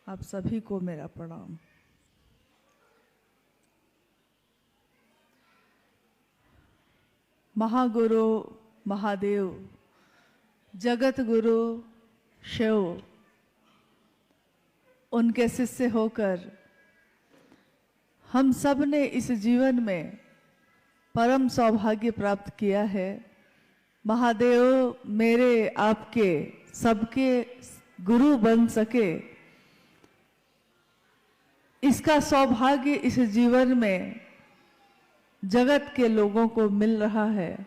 आप सभी को मेरा प्रणाम। महागुरु महादेव, जगत गुरु शिव, उनके शिष्य होकर हम सब ने इस जीवन में परम सौभाग्य प्राप्त किया है। महादेव मेरे आपके सबके गुरु बन सके, इसका सौभाग्य इस जीवन में जगत के लोगों को मिल रहा है।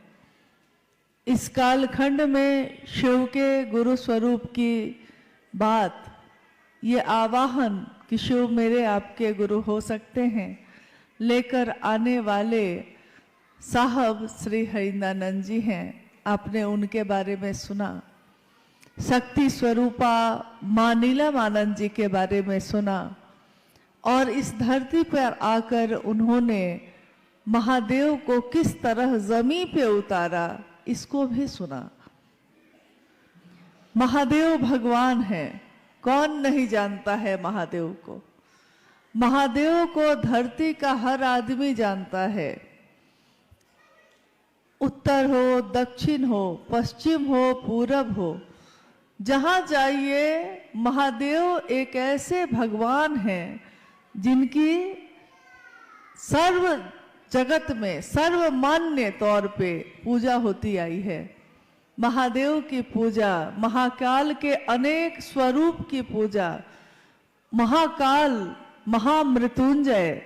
इस कालखंड में शिव के गुरु स्वरूप की बात, ये आवाहन कि शिव मेरे आपके गुरु हो सकते हैं, लेकर आने वाले साहब श्री हरिनानंद जी हैं। आपने उनके बारे में सुना। शक्ति स्वरूपा मां नीलमानंद जी के बारे में सुना और इस धरती पर आकर उन्होंने महादेव को किस तरह जमीन पे उतारा, इसको भी सुना। महादेव भगवान है, कौन नहीं जानता है महादेव को। महादेव को धरती का हर आदमी जानता है। उत्तर हो, दक्षिण हो, पश्चिम हो, पूरब हो, जहां जाइए महादेव एक ऐसे भगवान हैं जिनकी सर्व जगत में सर्वमान्य तौर पे पूजा होती आई है। महादेव की पूजा, महाकाल के अनेक स्वरूप की पूजा, महाकाल, महामृत्युंजय,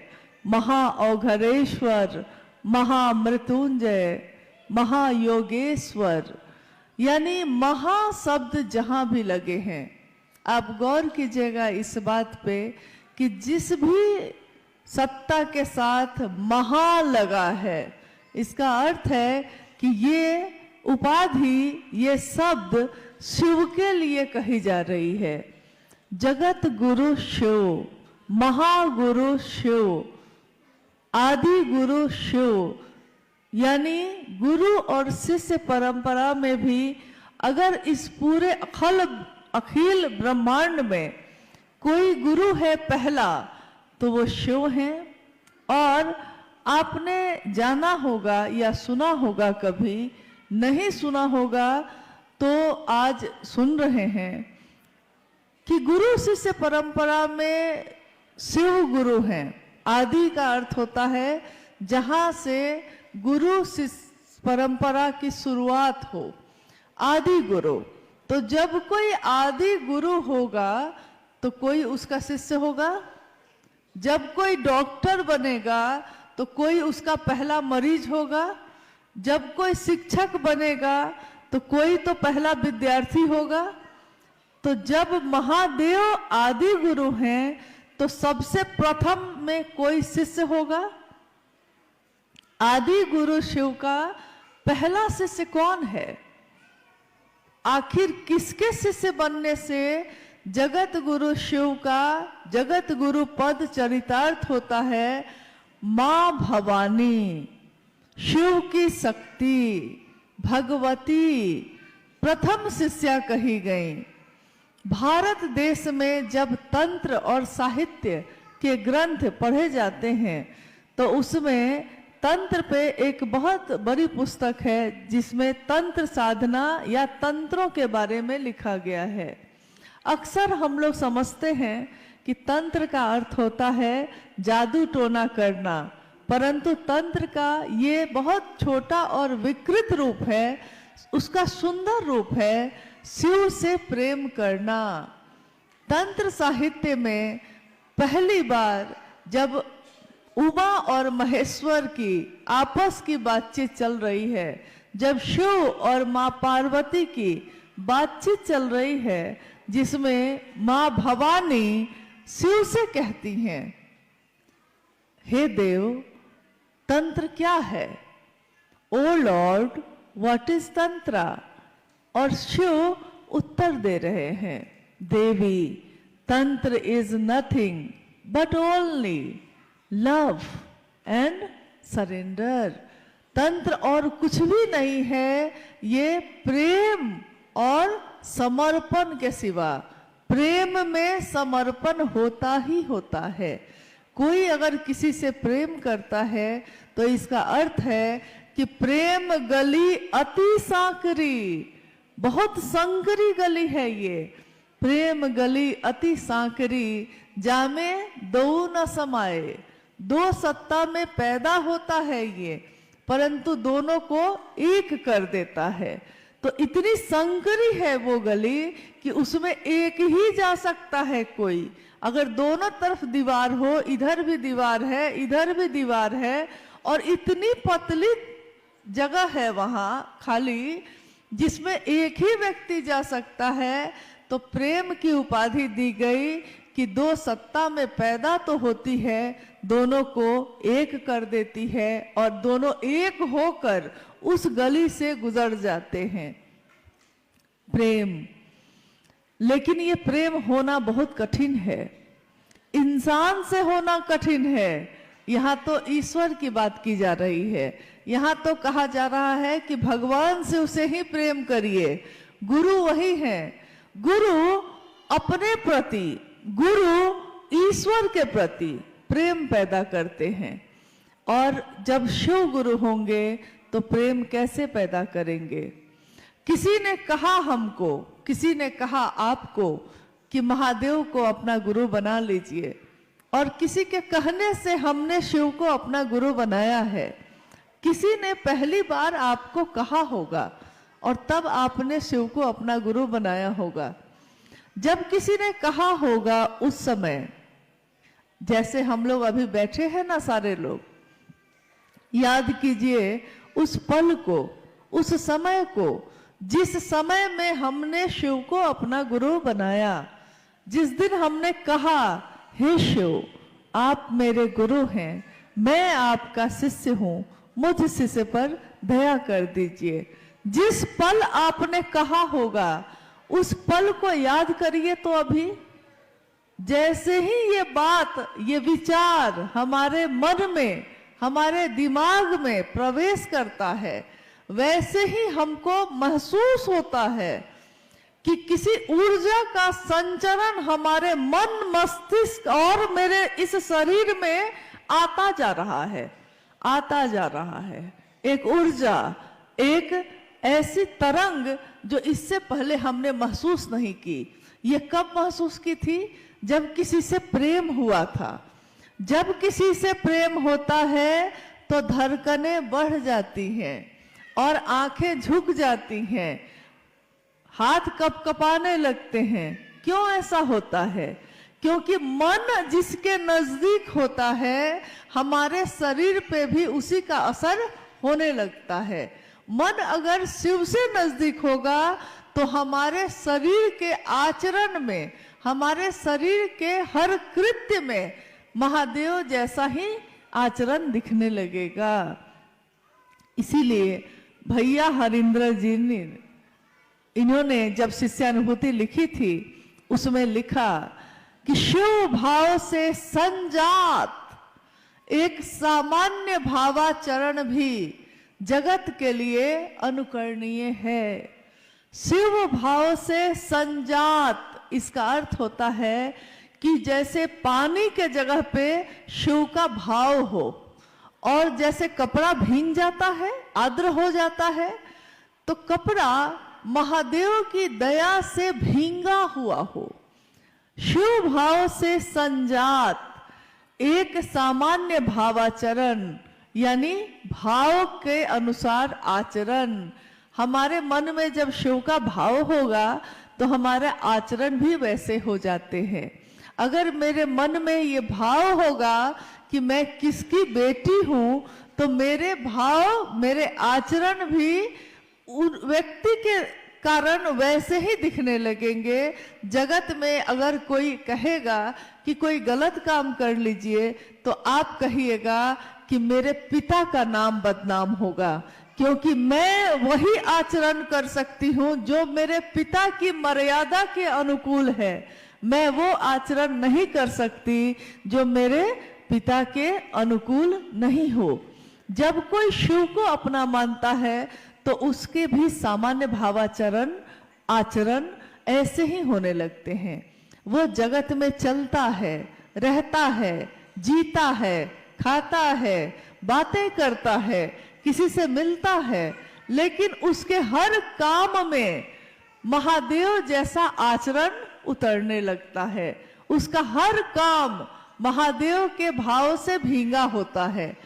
महाऔघरेश्वर, महामृत्युंजय, महायोगेश्वर, यानी महा शब्द जहां भी लगे हैं, आप गौर कीजिएगा इस बात पे कि जिस भी सत्ता के साथ महा लगा है, इसका अर्थ है कि ये उपाधि, ये शब्द शिव के लिए कही जा रही है। जगत गुरु शिव, महागुरु शिव, आदि गुरु शिव, यानी गुरु और शिष्य परंपरा में भी अगर इस पूरे अखिल ब्रह्मांड में कोई गुरु है पहला, तो वो शिव हैं। और आपने जाना होगा या सुना होगा, कभी नहीं सुना होगा तो आज सुन रहे हैं कि गुरु शिष्य परंपरा में शिव गुरु हैं। आदि का अर्थ होता है जहां से गुरु शिष्य परंपरा की शुरुआत हो, आदि गुरु। तो जब कोई आदि गुरु होगा तो कोई उसका शिष्य होगा। जब कोई डॉक्टर बनेगा तो कोई उसका पहला मरीज होगा। जब कोई शिक्षक बनेगा तो कोई तो पहला विद्यार्थी होगा। तो जब महादेव आदि गुरु हैं तो सबसे प्रथम में कोई शिष्य होगा। आदि गुरु शिव का पहला शिष्य कौन है? आखिर किसके शिष्य बनने से जगत गुरु शिव का जगत गुरु पद चरितार्थ होता है? मां भवानी, शिव की शक्ति, भगवती प्रथम शिष्या कही गई। भारत देश में जब तंत्र और साहित्य के ग्रंथ पढ़े जाते हैं तो उसमें तंत्र पे एक बहुत बड़ी पुस्तक है जिसमें तंत्र साधना या तंत्रों के बारे में लिखा गया है। अक्सर हम लोग समझते हैं कि तंत्र का अर्थ होता है जादू टोना करना, परंतु तंत्र का ये बहुत छोटा और विकृत रूप है। उसका सुंदर रूप है शिव से प्रेम करना। तंत्र साहित्य में पहली बार जब उमा और महेश्वर की आपस की बातचीत चल रही है, जब शिव और मां पार्वती की बातचीत चल रही है, जिसमें मां भवानी शिव से कहती हैं, हे देव, तंत्र क्या है? ओ लॉर्ड, व्हाट इज तंत्रा? और शिव उत्तर दे रहे हैं, देवी, तंत्र is nothing but only love and surrender. तंत्र और कुछ भी नहीं है, ये प्रेम और समर्पण के सिवा, प्रेम में समर्पण होता ही होता है। कोई अगर किसी से प्रेम करता है तो इसका अर्थ है कि प्रेम गली अति सांकरी, बहुत संकरी गली है ये। प्रेम गली अति सांकरी, जामे दो न समाये। दो सत्ता में पैदा होता है ये, परंतु दोनों को एक कर देता है। तो इतनी संकरी है वो गली कि उसमें एक ही जा सकता है कोई। अगर दोनों तरफ दीवार हो, इधर भी दीवार है, इधर भी दीवार है, और इतनी पतली जगह है वहां खाली, जिसमें एक ही व्यक्ति जा सकता है, तो प्रेम की उपाधि दी गई कि दो सत्ता में पैदा तो होती है, दोनों को एक कर देती है और दोनों एक होकर उस गली से गुजर जाते हैं। प्रेम, लेकिन ये प्रेम होना बहुत कठिन है। इंसान से होना कठिन है। यहाँ तो ईश्वर की बात की जा रही है। यहाँ तो कहा जा रहा है कि भगवान से उसे ही प्रेम करिए। गुरु वही है। गुरु अपने प्रति, गुरु ईश्वर के प्रति प्रेम पैदा करते हैं। और जब शिव गुरु होंगे तो प्रेम कैसे पैदा करेंगे? किसी ने कहा हमको, किसी ने कहा आपको कि महादेव को अपना गुरु बना लीजिए, और किसी के कहने से हमने शिव को अपना गुरु बनाया है। किसी ने पहली बार आपको कहा होगा और तब आपने शिव को अपना गुरु बनाया होगा। जब किसी ने कहा होगा उस समय, जैसे हम लोग अभी बैठे हैं ना सारे लोग, याद कीजिए उस पल को, उस समय को, जिस समय में हमने शिव को अपना गुरु बनाया। जिस दिन हमने कहा, हे शिव आप मेरे गुरु हैं, मैं आपका शिष्य हूं, मुझ शिष्य पर दया कर दीजिए। जिस पल आपने कहा होगा उस पल को याद करिए। तो अभी जैसे ही ये बात, ये विचार हमारे मन में, हमारे दिमाग में प्रवेश करता है, वैसे ही हमको महसूस होता है कि किसी ऊर्जा का संचरण हमारे मन, मस्तिष्क और मेरे इस शरीर में आता जा रहा है, आता जा रहा है। एक ऊर्जा, एक ऐसी तरंग जो इससे पहले हमने महसूस नहीं की। ये कब महसूस की थी? जब किसी से प्रेम हुआ था। जब किसी से प्रेम होता है तो धड़कनें बढ़ जाती हैं और आंखें झुक जाती हैं, हाथ कपकपाने लगते हैं। क्यों ऐसा होता है? क्योंकि मन जिसके नजदीक होता है, हमारे शरीर पे भी उसी का असर होने लगता है। मन अगर शिव से नजदीक होगा तो हमारे शरीर के आचरण में, हमारे शरीर के हर कृत्य में महादेव जैसा ही आचरण दिखने लगेगा। इसीलिए भैया हरिंद्र जी ने, इन्होंने जब शिष्यानुभूति लिखी थी उसमें लिखा कि शिव भाव से संजात एक सामान्य भावाचरण भी जगत के लिए अनुकरणीय है। शिव भाव से संजात, इसका अर्थ होता है कि जैसे पानी के जगह पे शिव का भाव हो, और जैसे कपड़ा भीग जाता है, आर्द्र हो जाता है, तो कपड़ा महादेव की दया से भींगा हुआ हो। शिव भाव से संजात एक सामान्य भावाचरण, यानी भाव के अनुसार आचरण। हमारे मन में जब शिव का भाव होगा तो हमारे आचरण भी वैसे हो जाते हैं। अगर मेरे मन में ये भाव होगा कि मैं किसकी बेटी हूं, तो मेरे भाव, मेरे आचरण भी उन व्यक्ति के कारण वैसे ही दिखने लगेंगे। जगत में अगर कोई कहेगा कि कोई गलत काम कर लीजिए, तो आप कहिएगा कि मेरे पिता का नाम बदनाम होगा, क्योंकि मैं वही आचरण कर सकती हूं जो मेरे पिता की मर्यादा के अनुकूल है। मैं वो आचरण नहीं कर सकती जो मेरे पिता के अनुकूल नहीं हो। जब कोई शिव को अपना मानता है तो उसके भी सामान्य भावाचरण, आचरण ऐसे ही होने लगते हैं। वो जगत में चलता है, रहता है, जीता है, खाता है, बातें करता है, किसी से मिलता है, लेकिन उसके हर काम में महादेव जैसा आचरण उतरने लगता है। उसका हर काम महादेव के भाव से भींगा होता है।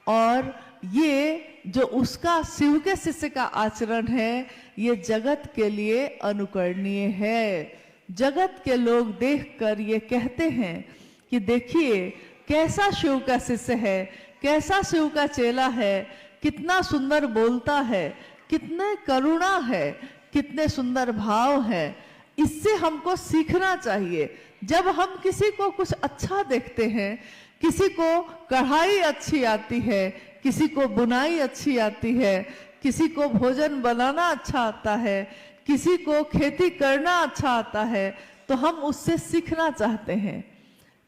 और ये जो उसका शिव के शिष्य का आचरण है, ये जगत के लिए अनुकरणीय है। जगत के लोग देखकर ये कहते हैं कि देखिए कैसा शिव का शिष्य है, कैसा शिव का चेला है, कितना सुंदर बोलता है, कितने करुणा है, कितने सुंदर भाव है। इससे हमको सीखना चाहिए। जब हम किसी को कुछ अच्छा देखते हैं, किसी को कढ़ाई अच्छी आती है, किसी को बुनाई अच्छी आती है, किसी को भोजन बनाना अच्छा आता है, किसी को खेती करना अच्छा आता है, तो हम उससे सीखना चाहते हैं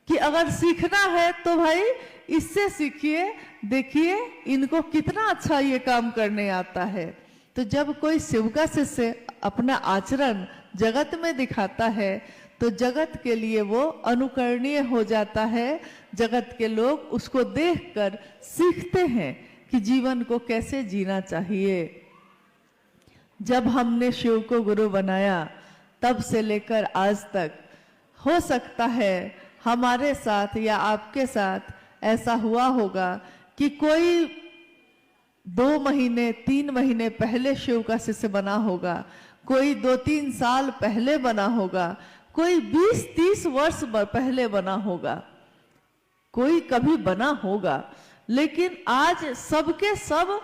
कि अगर सीखना है तो भाई इससे सीखिए, देखिए इनको कितना अच्छा ये काम करने आता है। तो जब कोई शिव का शिष्य अपना आचरण जगत में दिखाता है तो जगत के लिए वो अनुकरणीय हो जाता है। जगत के लोग उसको देखकर सीखते हैं कि जीवन को कैसे जीना चाहिए। जब हमने शिव को गुरु बनाया तब से लेकर आज तक, हो सकता है हमारे साथ या आपके साथ ऐसा हुआ होगा कि कोई 2 महीने 3 महीने पहले शिव का शिष्य बना होगा, कोई 2-3 साल पहले बना होगा, कोई 20-30 वर्ष पहले बना होगा, कोई कभी बना होगा। लेकिन आज सबके सब,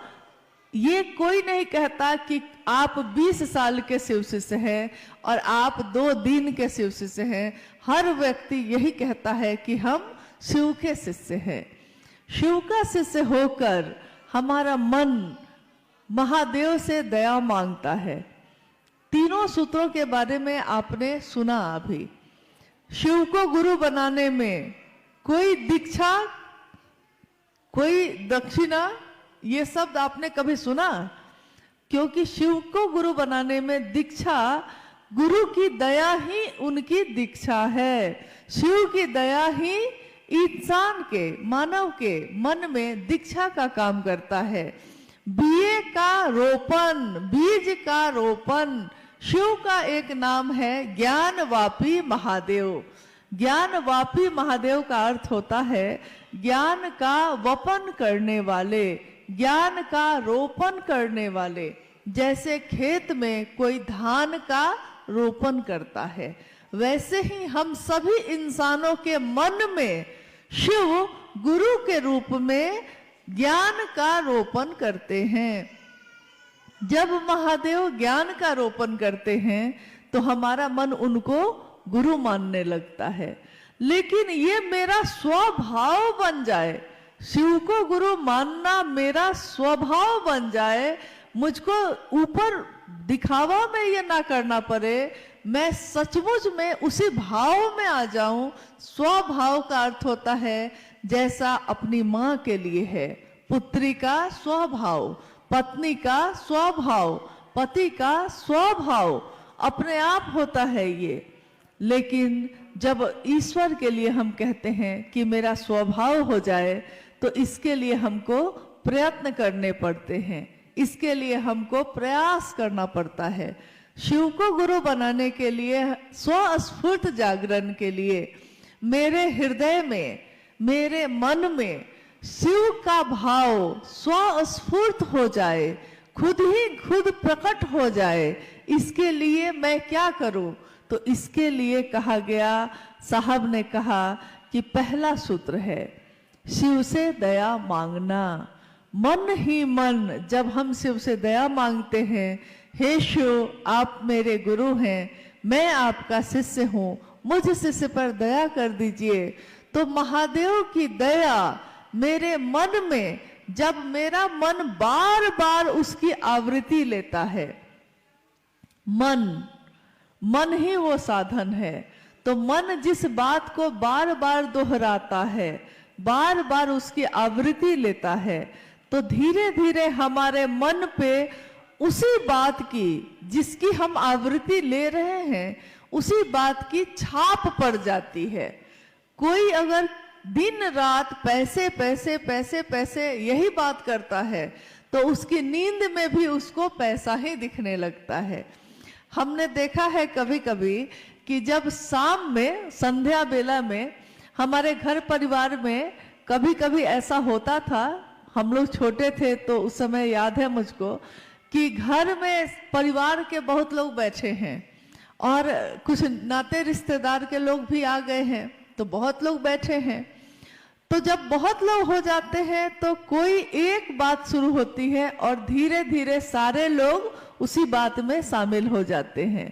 ये कोई नहीं कहता कि आप 20 साल के शिव शिष्य हैं और आप 2 दिन के शिव शिष्य हैं। हर व्यक्ति यही कहता है कि हम शिव के शिष्य हैं। शिव का शिष्य होकर हमारा मन महादेव से दया मांगता है। तीनों सूत्रों के बारे में आपने सुना अभी। शिव को गुरु बनाने में कोई दीक्षा, कोई दक्षिणा, ये शब्द आपने कभी सुना? क्योंकि शिव को गुरु बनाने में दीक्षा, गुरु की दया ही उनकी दीक्षा है। शिव की दया ही इंसान के, मानव के मन में दीक्षा का काम करता है। बीए का रोपण, बीज का रोपण, शिव का एक नाम है ज्ञानवापी महादेव। ज्ञानवापी महादेव का अर्थ होता है ज्ञान का वपन करने वाले, ज्ञान का रोपण करने वाले। जैसे खेत में कोई धान का रोपण करता है, वैसे ही हम सभी इंसानों के मन में शिव गुरु के रूप में ज्ञान का रोपण करते हैं। जब महादेव ज्ञान का रोपण करते हैं तो हमारा मन उनको गुरु मानने लगता है। लेकिन ये मेरा स्वभाव बन जाए, शिव को गुरु मानना मेरा स्वभाव बन जाए, मुझको ऊपर दिखावा में ये ना करना पड़े, मैं सचमुच में उसी भाव में आ जाऊं। स्वभाव का अर्थ होता है जैसा अपनी माँ के लिए है, पुत्री का स्वभाव, पत्नी का स्वभाव, पति का स्वभाव अपने आप होता है ये। लेकिन जब ईश्वर के लिए हम कहते हैं कि मेरा स्वभाव हो जाए, तो इसके लिए हमको प्रयत्न करने पड़ते हैं, इसके लिए हमको प्रयास करना पड़ता है। शिव को गुरु बनाने के लिए, स्वस्फूर्त जागरण के लिए मेरे हृदय में, मेरे मन में शिव का भाव स्वस्फूर्त हो जाए, खुद ही खुद प्रकट हो जाए, इसके लिए मैं क्या करूं? तो इसके लिए कहा गया, साहब ने कहा कि पहला सूत्र है शिव से दया मांगना। मन ही मन जब हम शिव से दया मांगते हैं, हे शिव आप मेरे गुरु हैं, मैं आपका शिष्य हूँ, मुझ शिष्य पर दया कर दीजिए, तो महादेव की दया मेरे मन में, जब मेरा मन बार बार उसकी आवृत्ति लेता है, मन ही वो साधन है, तो मन जिस बात को बार बार दोहराता है, बार बार उसकी आवृत्ति लेता है, तो धीरे धीरे हमारे मन पे उसी बात की, जिसकी हम आवृत्ति ले रहे हैं, उसी बात की छाप पड़ जाती है। कोई अगर दिन रात पैसे पैसे पैसे पैसे यही बात करता है तो उसकी नींद में भी उसको पैसा ही दिखने लगता है। हमने देखा है कभी कभी कि जब शाम में संध्या बेला में हमारे घर परिवार में कभी कभी ऐसा होता था, हम लोग छोटे थे तो उस समय याद है मुझको कि घर में परिवार के बहुत लोग बैठे हैं और कुछ नाते रिश्तेदार के लोग भी आ गए हैं, तो बहुत लोग बैठे हैं। तो जब बहुत लोग हो जाते हैं तो कोई एक बात शुरू होती है और धीरे धीरे सारे लोग उसी बात में शामिल हो जाते हैं।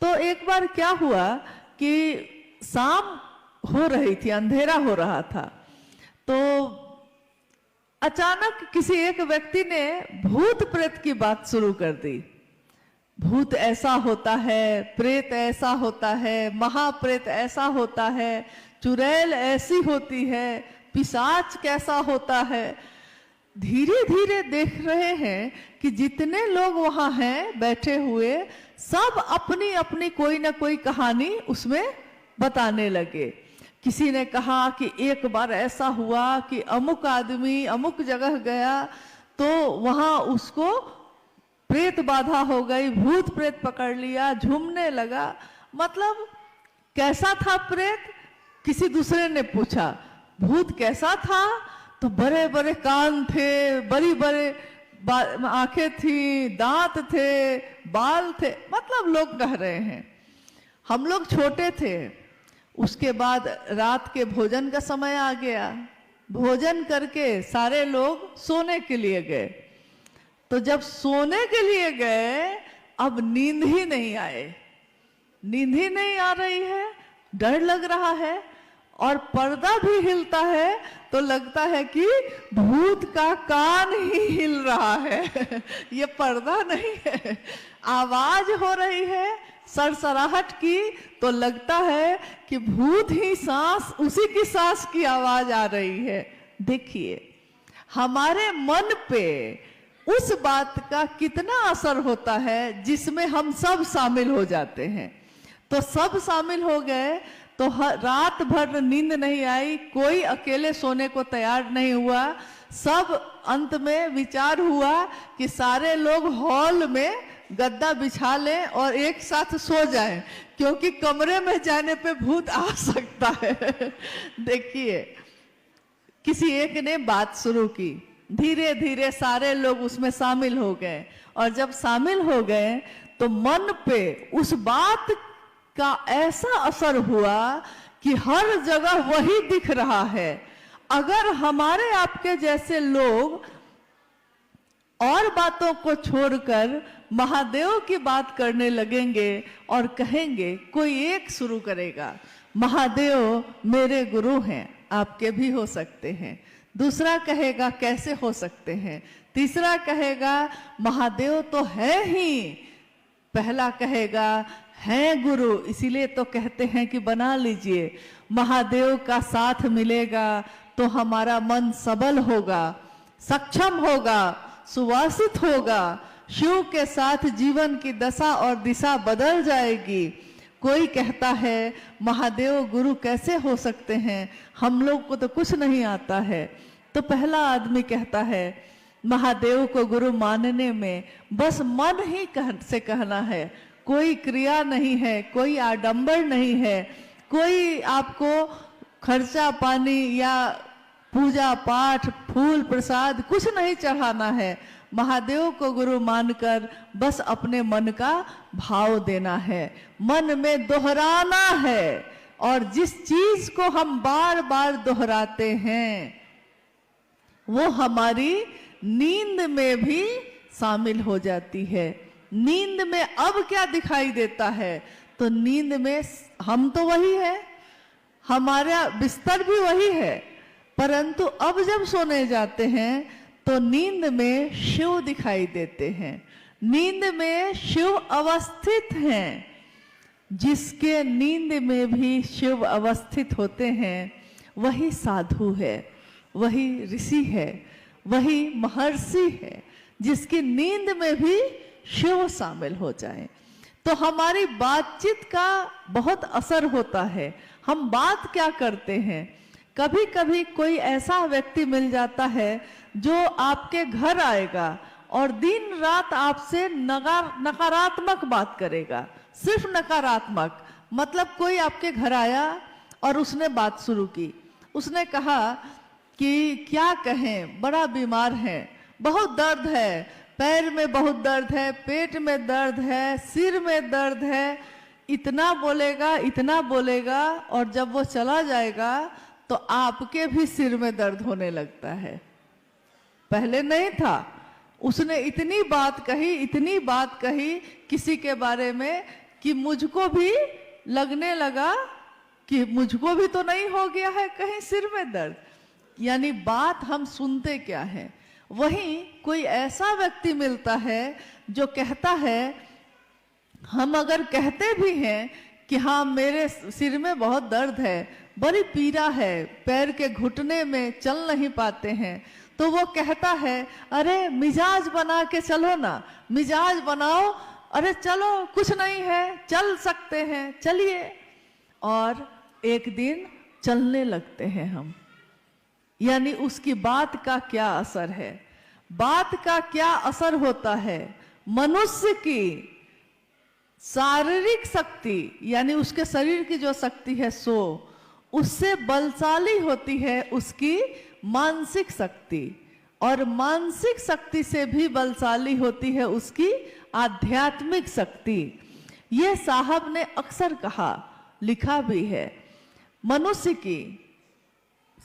तो एक बार क्या हुआ कि शाम हो रही थी, अंधेरा हो रहा था, तो अचानक किसी एक व्यक्ति ने भूत प्रेत की बात शुरू कर दी। भूत ऐसा होता है, प्रेत ऐसा होता है, महाप्रेत ऐसा होता है, चुड़ैल ऐसी होती है, पिशाच कैसा होता है। धीरे धीरे देख रहे हैं कि जितने लोग वहां हैं बैठे हुए, सब अपनी अपनी कोई ना कोई कहानी उसमें बताने लगे। किसी ने कहा कि एक बार ऐसा हुआ कि अमुक आदमी अमुक जगह गया तो वहां उसको प्रेत बाधा हो गई, भूत प्रेत पकड़ लिया, झूमने लगा। मतलब कैसा था प्रेत? किसी दूसरे ने पूछा भूत कैसा था? तो बड़े बड़े कान थे, बड़ी बड़े आंखें थी, दांत थे, बाल थे। मतलब लोग कह रहे हैं। हम लोग छोटे थे। उसके बाद रात के भोजन का समय आ गया। भोजन करके सारे लोग सोने के लिए गए। तो जब सोने के लिए गए, अब नींद ही नहीं आए, नींद ही नहीं आ रही है, डर लग रहा है और पर्दा भी हिलता है तो लगता है कि भूत का कान ही हिल रहा है। ये पर्दा नहीं है, आवाज हो रही है सरसराहट की, तो लगता है कि भूत ही सांस, उसी की सांस की आवाज आ रही है। देखिए हमारे मन पे उस बात का कितना असर होता है जिसमें हम सब शामिल हो जाते हैं। तो सब शामिल हो गए तो रात भर नींद नहीं आई, कोई अकेले सोने को तैयार नहीं हुआ। सब अंत में विचार हुआ कि सारे लोग हॉल में गद्दा बिछा लें और एक साथ सो जाएं, क्योंकि कमरे में जाने पे भूत आ सकता है। देखिए किसी एक ने बात शुरू की, धीरे धीरे सारे लोग उसमें शामिल हो गए और जब शामिल हो गए तो मन पे उस बात का ऐसा असर हुआ कि हर जगह वही दिख रहा है। अगर हमारे आपके जैसे लोग और बातों को छोड़कर महादेव की बात करने लगेंगे और कहेंगे, कोई एक शुरू करेगा महादेव मेरे गुरु हैं, आपके भी हो सकते हैं। दूसरा कहेगा कैसे हो सकते हैं। तीसरा कहेगा महादेव तो है ही। पहला कहेगा है गुरु, इसीलिए तो कहते हैं कि बना लीजिए, महादेव का साथ मिलेगा तो हमारा मन सबल होगा, सक्षम होगा, सुवासित होगा, शिव के साथ जीवन की दशा और दिशा बदल जाएगी। कोई कहता है महादेव गुरु कैसे हो सकते हैं, हम लोग को तो कुछ नहीं आता है। तो पहला आदमी कहता है महादेव को गुरु मानने में बस मन ही से कहना है, कोई क्रिया नहीं है, कोई आडंबर नहीं है, कोई आपको खर्चा पानी या पूजा पाठ फूल प्रसाद कुछ नहीं चढ़ाना है। महादेव को गुरु मानकर बस अपने मन का भाव देना है, मन में दोहराना है। और जिस चीज को हम बार बार दोहराते हैं वो हमारी नींद में भी शामिल हो जाती है। नींद में अब क्या दिखाई देता है? तो नींद में हम तो वही है, हमारा बिस्तर भी वही है, परंतु अब जब सोने जाते हैं तो नींद में शिव दिखाई देते हैं। नींद में शिव अवस्थित हैं। जिसके नींद में भी शिव अवस्थित होते हैं वही साधु है, वही ऋषि है, वही महर्षि है, जिसकी नींद में भी शिव शामिल हो जाए। तो हमारी बातचीत का बहुत असर होता है। हम बात क्या करते हैं। कभी कभी कोई ऐसा व्यक्ति मिल जाता है जो आपके घर आएगा और दिन रात आपसे नकारात्मक बात करेगा, सिर्फ नकारात्मक। मतलब कोई आपके घर आया और उसने बात शुरू की, उसने कहा कि क्या कहें, बड़ा बीमार है, बहुत दर्द है, पैर में बहुत दर्द है, पेट में दर्द है, सिर में दर्द है, इतना बोलेगा इतना बोलेगा, और जब वो चला जाएगा तो आपके भी सिर में दर्द होने लगता है। पहले नहीं था। उसने इतनी बात कही, इतनी बात कही किसी के बारे में कि मुझको भी लगने लगा कि मुझको भी तो नहीं हो गया है कहीं सिर में दर्द। यानी बात हम सुनते क्या है। वहीं कोई ऐसा व्यक्ति मिलता है जो कहता है, हम अगर कहते भी हैं कि हाँ मेरे सिर में बहुत दर्द है, बड़ी पीड़ा है, पैर के घुटने में चल नहीं पाते हैं, तो वो कहता है अरे मिजाज बना के चलो ना, मिजाज बनाओ, अरे चलो कुछ नहीं है, चल सकते हैं, चलिए। और एक दिन चलने लगते हैं हम। यानी उसकी बात का क्या असर है, बात का क्या असर होता है। मनुष्य की शारीरिक शक्ति यानी उसके शरीर की जो शक्ति है सो उससे बलशाली होती है उसकी मानसिक शक्ति, और मानसिक शक्ति से भी बलशाली होती है उसकी आध्यात्मिक शक्ति। ये साहब ने अक्सर कहा, लिखा भी है। मनुष्य की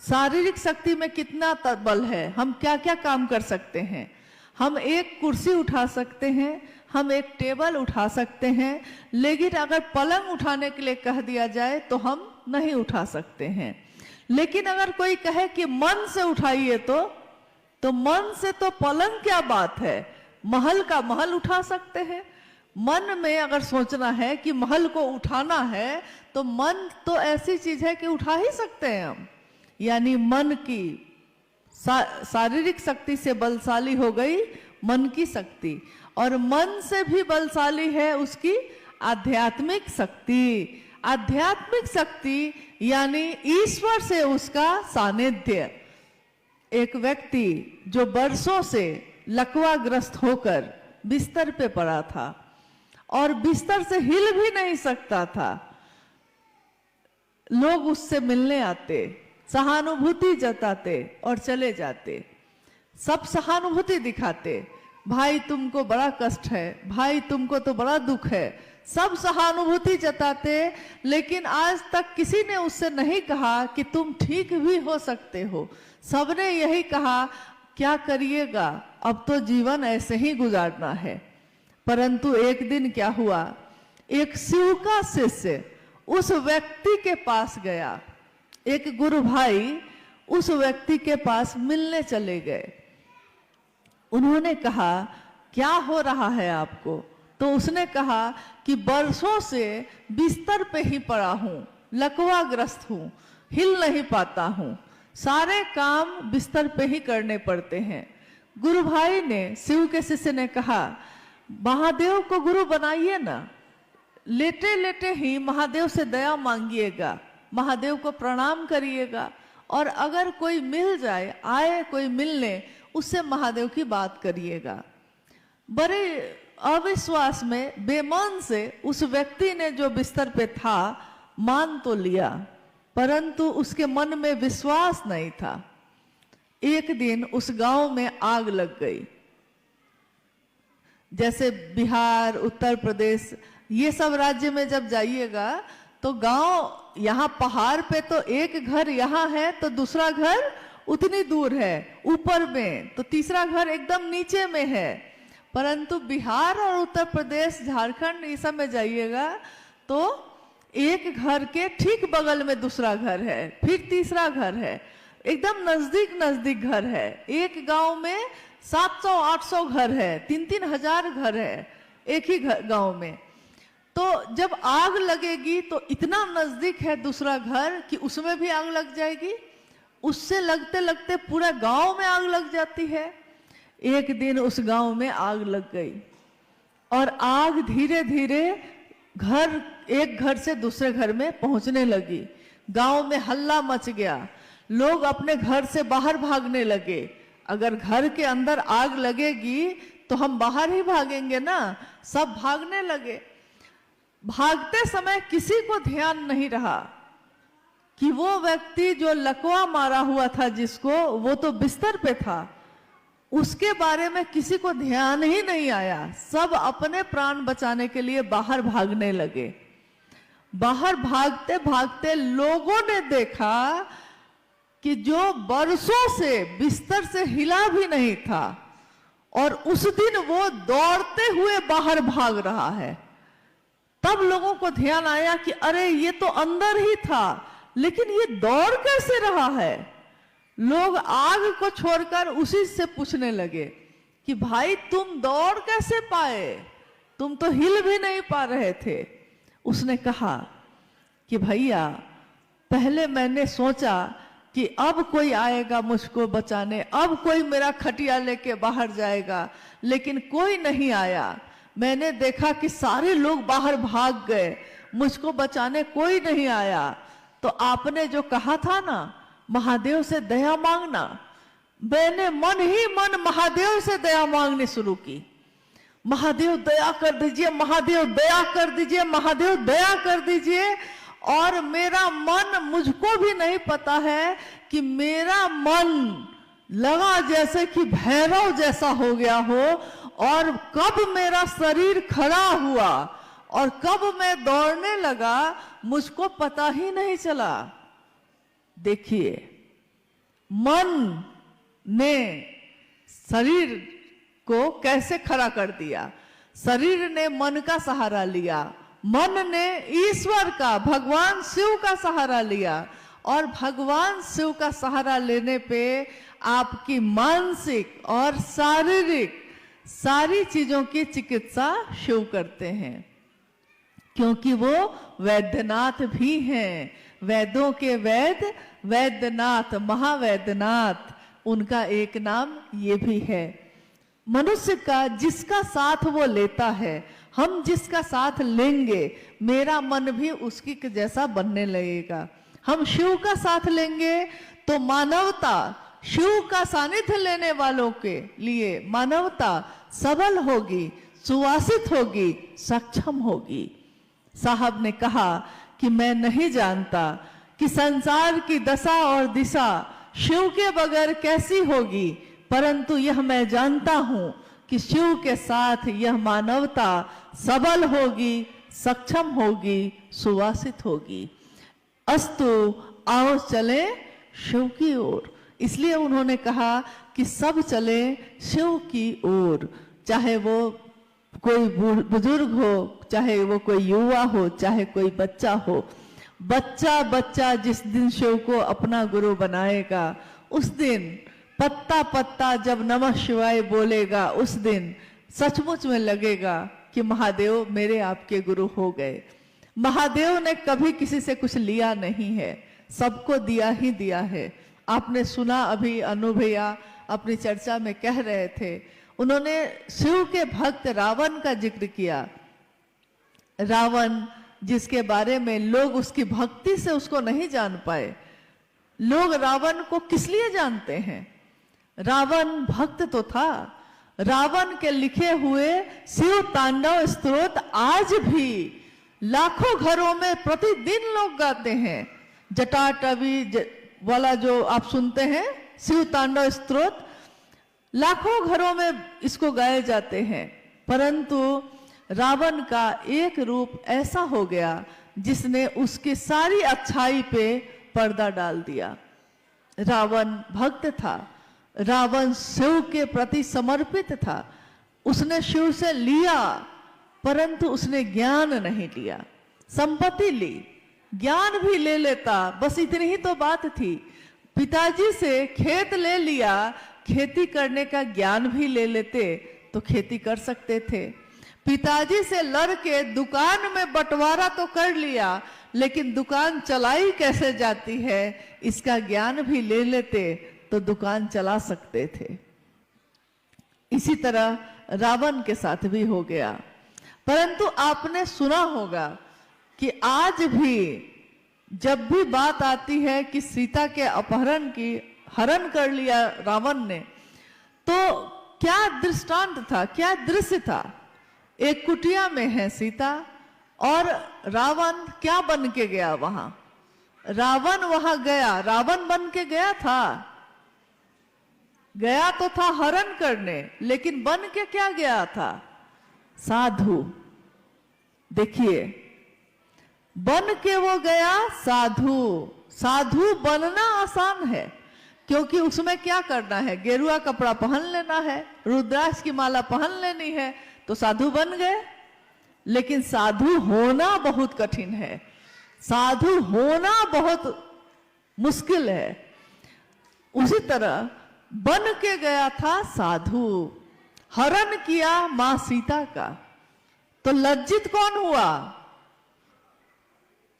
शारीरिक शक्ति में कितना बल है, हम क्या क्या काम कर सकते हैं। हम एक कुर्सी उठा सकते हैं, हम एक टेबल उठा सकते हैं, लेकिन अगर पलंग उठाने के लिए कह दिया जाए तो हम नहीं उठा सकते हैं। लेकिन अगर कोई कहे कि मन से उठाइए तो मन से तो पलंग क्या बात है, महल का महल उठा सकते हैं। मन में अगर सोचना है कि महल को उठाना है तो मन तो ऐसी चीज है कि उठा ही सकते हैं हम। यानी मन की शारीरिक शक्ति से बलशाली हो गई मन की शक्ति, और मन से भी बलशाली है उसकी आध्यात्मिक शक्ति। आध्यात्मिक शक्ति यानी ईश्वर से उसका सानिध्य। एक व्यक्ति जो वर्षों से लकवाग्रस्त होकर बिस्तर पे पड़ा था और बिस्तर से हिल भी नहीं सकता था, लोग उससे मिलने आते, सहानुभूति जताते और चले जाते। सब सहानुभूति दिखाते, भाई तुमको बड़ा कष्ट है, भाई तुमको तो बड़ा दुख है, सब सहानुभूति जताते। लेकिन आज तक किसी ने उससे नहीं कहा कि तुम ठीक भी हो सकते हो। सबने यही कहा क्या करिएगा, अब तो जीवन ऐसे ही गुजारना है। परंतु एक दिन क्या हुआ, एक शिव का शिष्य उस व्यक्ति के पास गया। एक गुरु भाई उस व्यक्ति के पास मिलने चले गए। उन्होंने कहा क्या हो रहा है आपको। तो उसने कहा कि बरसों से बिस्तर पे ही पड़ा हूं, लकवाग्रस्त हूं, हिल नहीं पाता हूं, सारे काम बिस्तर पे ही करने पड़ते हैं। गुरु भाई ने, शिव के शिष्य ने कहा महादेव को गुरु बनाइए ना, लेटे लेटे ही महादेव से दया मांगिएगा, महादेव को प्रणाम करिएगा, और अगर कोई मिल जाए, आए कोई मिलने, उससे महादेव की बात करिएगा। बड़े अविश्वास में बेमान से उस व्यक्ति ने जो बिस्तर पे था मान तो लिया, परंतु उसके मन में विश्वास नहीं था। एक दिन उस गांव में आग लग गई। जैसे बिहार, उत्तर प्रदेश, ये सब राज्य में जब जाइएगा तो गांव, यहाँ पहाड़ पे तो एक घर यहाँ है तो दूसरा घर उतनी दूर है ऊपर में, तो तीसरा घर एकदम नीचे में है। परंतु बिहार और उत्तर प्रदेश, झारखंड, ये सब में जाइएगा तो एक घर के ठीक बगल में दूसरा घर है, फिर तीसरा घर है, एकदम नजदीक नजदीक घर है। एक गांव में 700-800 घर है, 3-3 हजार घर है एक ही गांव में। तो जब आग लगेगी तो इतना नजदीक है दूसरा घर कि उसमें भी आग लग जाएगी, उससे लगते लगते पूरा गांव में आग लग जाती है। एक दिन उस गांव में आग लग गई। और आग धीरे धीरे एक घर से दूसरे घर में पहुंचने लगी। गांव में हल्ला मच गया, लोग अपने घर से बाहर भागने लगे। अगर घर के अंदर आग लगेगी तो हम बाहर ही भागेंगे ना, सब भागने लगे। भागते समय किसी को ध्यान नहीं रहा कि वो व्यक्ति जो लकवा मारा हुआ था जिसको, वो तो बिस्तर पे था, उसके बारे में किसी को ध्यान ही नहीं आया। सब अपने प्राण बचाने के लिए बाहर भागने लगे। बाहर भागते भागते लोगों ने देखा कि जो बरसों से बिस्तर से हिला भी नहीं था और उस दिन वो दौड़ते हुए बाहर भाग रहा है। तब लोगों को ध्यान आया कि अरे ये तो अंदर ही था, लेकिन ये दौड़ कैसे रहा है। लोग आग को छोड़कर उसी से पूछने लगे कि भाई तुम दौड़ कैसे पाए, तुम तो हिल भी नहीं पा रहे थे। उसने कहा कि भैया पहले मैंने सोचा कि अब कोई आएगा मुझको बचाने, अब कोई मेरा खटिया लेके बाहर जाएगा, लेकिन कोई नहीं आया। मैंने देखा कि सारे लोग बाहर भाग गए, मुझको बचाने कोई नहीं आया। तो आपने जो कहा था ना महादेव से दया मांगना, मैंने मन ही मन महादेव से दया मांगनी शुरू की। महादेव दया कर दीजिए, महादेव दया कर दीजिए, महादेव दया कर दीजिए। और मेरा मन, मुझको भी नहीं पता है कि मेरा मन लगा जैसे कि भैरव जैसा हो गया हो, और कब मेरा शरीर खड़ा हुआ और कब मैं दौड़ने लगा मुझको पता ही नहीं चला। देखिए, मन ने शरीर को कैसे खड़ा कर दिया। शरीर ने मन का सहारा लिया, मन ने ईश्वर का, भगवान शिव का सहारा लिया, और भगवान शिव का सहारा लेने पे आपकी मानसिक और शारीरिक सारी चीजों की चिकित्सा शिव करते हैं, क्योंकि वो वैद्यनाथ भी हैं। वेदों के वेद वैद्यनाथ, महावैद्यनाथ, उनका एक नाम ये भी है। मनुष्य का जिसका साथ वो लेता है, हम जिसका साथ लेंगे, मेरा मन भी उसकी जैसा बनने लगेगा। हम शिव का साथ लेंगे तो मानवता, शिव का सानिध्य लेने वालों के लिए मानवता सबल होगी, सुवासित होगी, सक्षम होगी। साहब ने कहा कि मैं नहीं जानता कि संसार की दशा और दिशा शिव के बगैर कैसी होगी, परंतु यह मैं जानता हूं कि शिव के साथ यह मानवता सबल होगी, सक्षम होगी, सुवासित होगी। अस्तु, आओ चले शिव की ओर। इसलिए उन्होंने कहा कि सब चले शिव की ओर, चाहे वो कोई बुजुर्ग हो, चाहे वो कोई युवा हो, चाहे कोई बच्चा हो। बच्चा बच्चा जिस दिन शिव को अपना गुरु बनाएगा, उस दिन पत्ता पत्ता जब नमः शिवाय बोलेगा, उस दिन सचमुच में लगेगा कि महादेव मेरे आपके गुरु हो गए। महादेव ने कभी किसी से कुछ लिया नहीं है, सबको दिया ही दिया है। आपने सुना, अभी अनु भैया अपनी चर्चा में कह रहे थे, उन्होंने शिव के भक्त रावण का जिक्र किया। रावण जिसके बारे में लोग उसकी भक्ति से उसको नहीं जान पाए। लोग रावण को किस लिए जानते हैं? रावण भक्त तो था। रावण के लिखे हुए शिव तांडव स्तोत्र आज भी लाखों घरों में प्रतिदिन लोग गाते हैं। जटाटवी वाला जो आप सुनते हैं शिव तांडव स्तोत्र, लाखों घरों में इसको गाए जाते हैं। परंतु रावण का एक रूप ऐसा हो गया जिसने उसकी सारी अच्छाई पे पर्दा डाल दिया। रावण भक्त था, रावण शिव के प्रति समर्पित था। उसने शिव से लिया, परंतु उसने ज्ञान नहीं लिया। संपत्ति ली, ज्ञान भी ले लेता, बस इतनी ही तो बात थी। पिताजी से खेत ले लिया, खेती करने का ज्ञान भी ले लेते तो खेती कर सकते थे। पिताजी से लड़ के दुकान में बंटवारा तो कर लिया, लेकिन दुकान चलाई कैसे जाती है इसका ज्ञान भी ले लेते तो दुकान चला सकते थे। इसी तरह रावण के साथ भी हो गया। परंतु आपने सुना होगा कि आज भी जब भी बात आती है कि सीता के अपहरण की, हरण कर लिया रावण ने, तो क्या दृष्टांत था, क्या दृश्य था। एक कुटिया में है सीता और रावण क्या बन के गया वहां। रावण वहां गया, रावण बन के गया था, गया तो था हरण करने, लेकिन बन के क्या गया था, साधु। देखिए, बन के वो गया साधु। साधु बनना आसान है, क्योंकि उसमें क्या करना है, गेरुआ कपड़ा पहन लेना है, रुद्राक्ष की माला पहन लेनी है, तो साधु बन गए। लेकिन साधु होना बहुत कठिन है, साधु होना बहुत मुश्किल है। उसी तरह बन के गया था साधु, हरण किया मां सीता का, तो लज्जित कौन हुआ,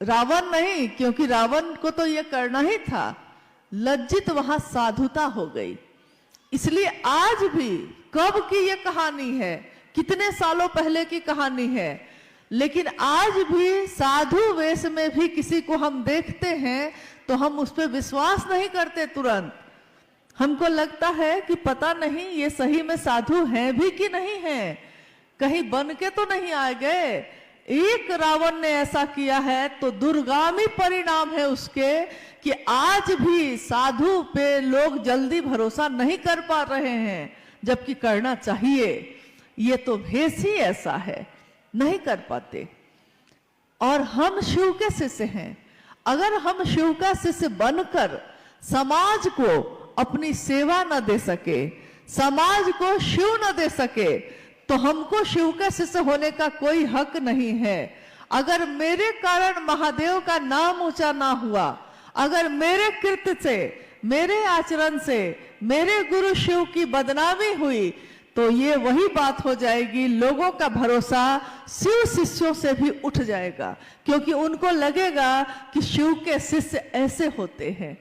रावण नहीं, क्योंकि रावण को तो यह करना ही था। लज्जित वहां साधुता हो गई। इसलिए आज भी, कब की यह कहानी है, कितने सालों पहले की कहानी है, लेकिन आज भी साधु वेश में भी किसी को हम देखते हैं तो हम उस पर विश्वास नहीं करते तुरंत। हमको लगता है कि पता नहीं ये सही में साधु हैं भी कि नहीं हैं, कहीं बन के तो नहीं आ गए। एक रावण ने ऐसा किया है तो दुर्गामी परिणाम है उसके, कि आज भी साधु पे लोग जल्दी भरोसा नहीं कर पा रहे हैं, जबकि करना चाहिए। ये तो भेष ही ऐसा है, नहीं कर पाते। और हम शिव के शिष्य हैं, अगर हम शिव का शिष्य बनकर समाज को अपनी सेवा न दे सके, समाज को शिव न दे सके, तो हमको शिव का शिष्य होने का कोई हक नहीं है। अगर मेरे कारण महादेव का नाम ऊंचा ना हुआ, अगर मेरे कृत्य से, मेरे आचरण से मेरे गुरु शिव की बदनामी हुई, तो ये वही बात हो जाएगी, लोगों का भरोसा शिव शिष्यों से भी उठ जाएगा, क्योंकि उनको लगेगा कि शिव के शिष्य ऐसे होते हैं।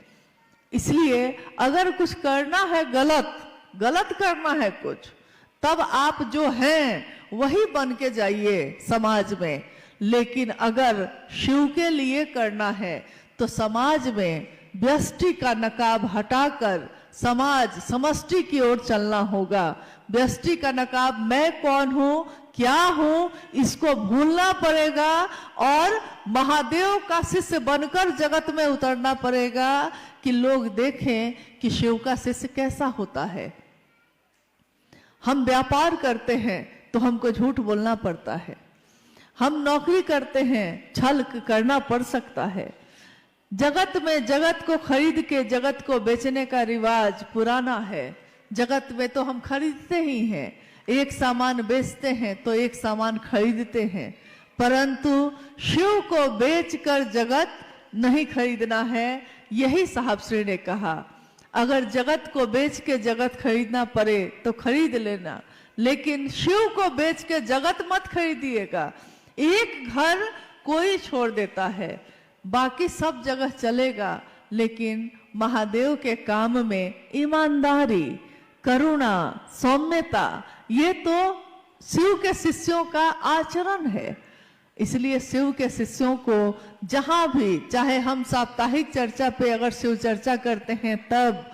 इसलिए अगर कुछ करना है गलत करना है कुछ, तब आप जो हैं वही बन के जाइए समाज में। लेकिन अगर शिव के लिए करना है तो समाज में व्यष्टि का नकाब हटाकर समाज समष्टि की ओर चलना होगा। व्यष्टि का नकाब, मैं कौन हूं, क्या हूं, इसको भूलना पड़ेगा और महादेव का शिष्य बनकर जगत में उतरना पड़ेगा, कि लोग देखें कि शिव का शिष्य कैसा होता है। हम व्यापार करते हैं तो हमको झूठ बोलना पड़ता है, हम नौकरी करते हैं छल करना पड़ सकता है। जगत में जगत को खरीद के जगत को बेचने का रिवाज पुराना है। जगत में तो हम खरीदते ही हैं, एक सामान बेचते हैं तो एक सामान खरीदते हैं, परंतु शिव को बेचकर जगत नहीं खरीदना है। यही साहब श्री ने कहा, अगर जगत को बेच के जगत खरीदना पड़े तो खरीद लेना, लेकिन शिव को बेच के जगत मत खरीदिएगा। एक घर कोई छोड़ देता है, बाकी सब जगह चलेगा, लेकिन महादेव के काम में ईमानदारी, करुणा, सौम्यता, ये तो शिव के शिष्यों का आचरण है। इसलिए शिव के शिष्यों को जहां भी, चाहे हम साप्ताहिक चर्चा पे अगर शिव चर्चा करते हैं तब,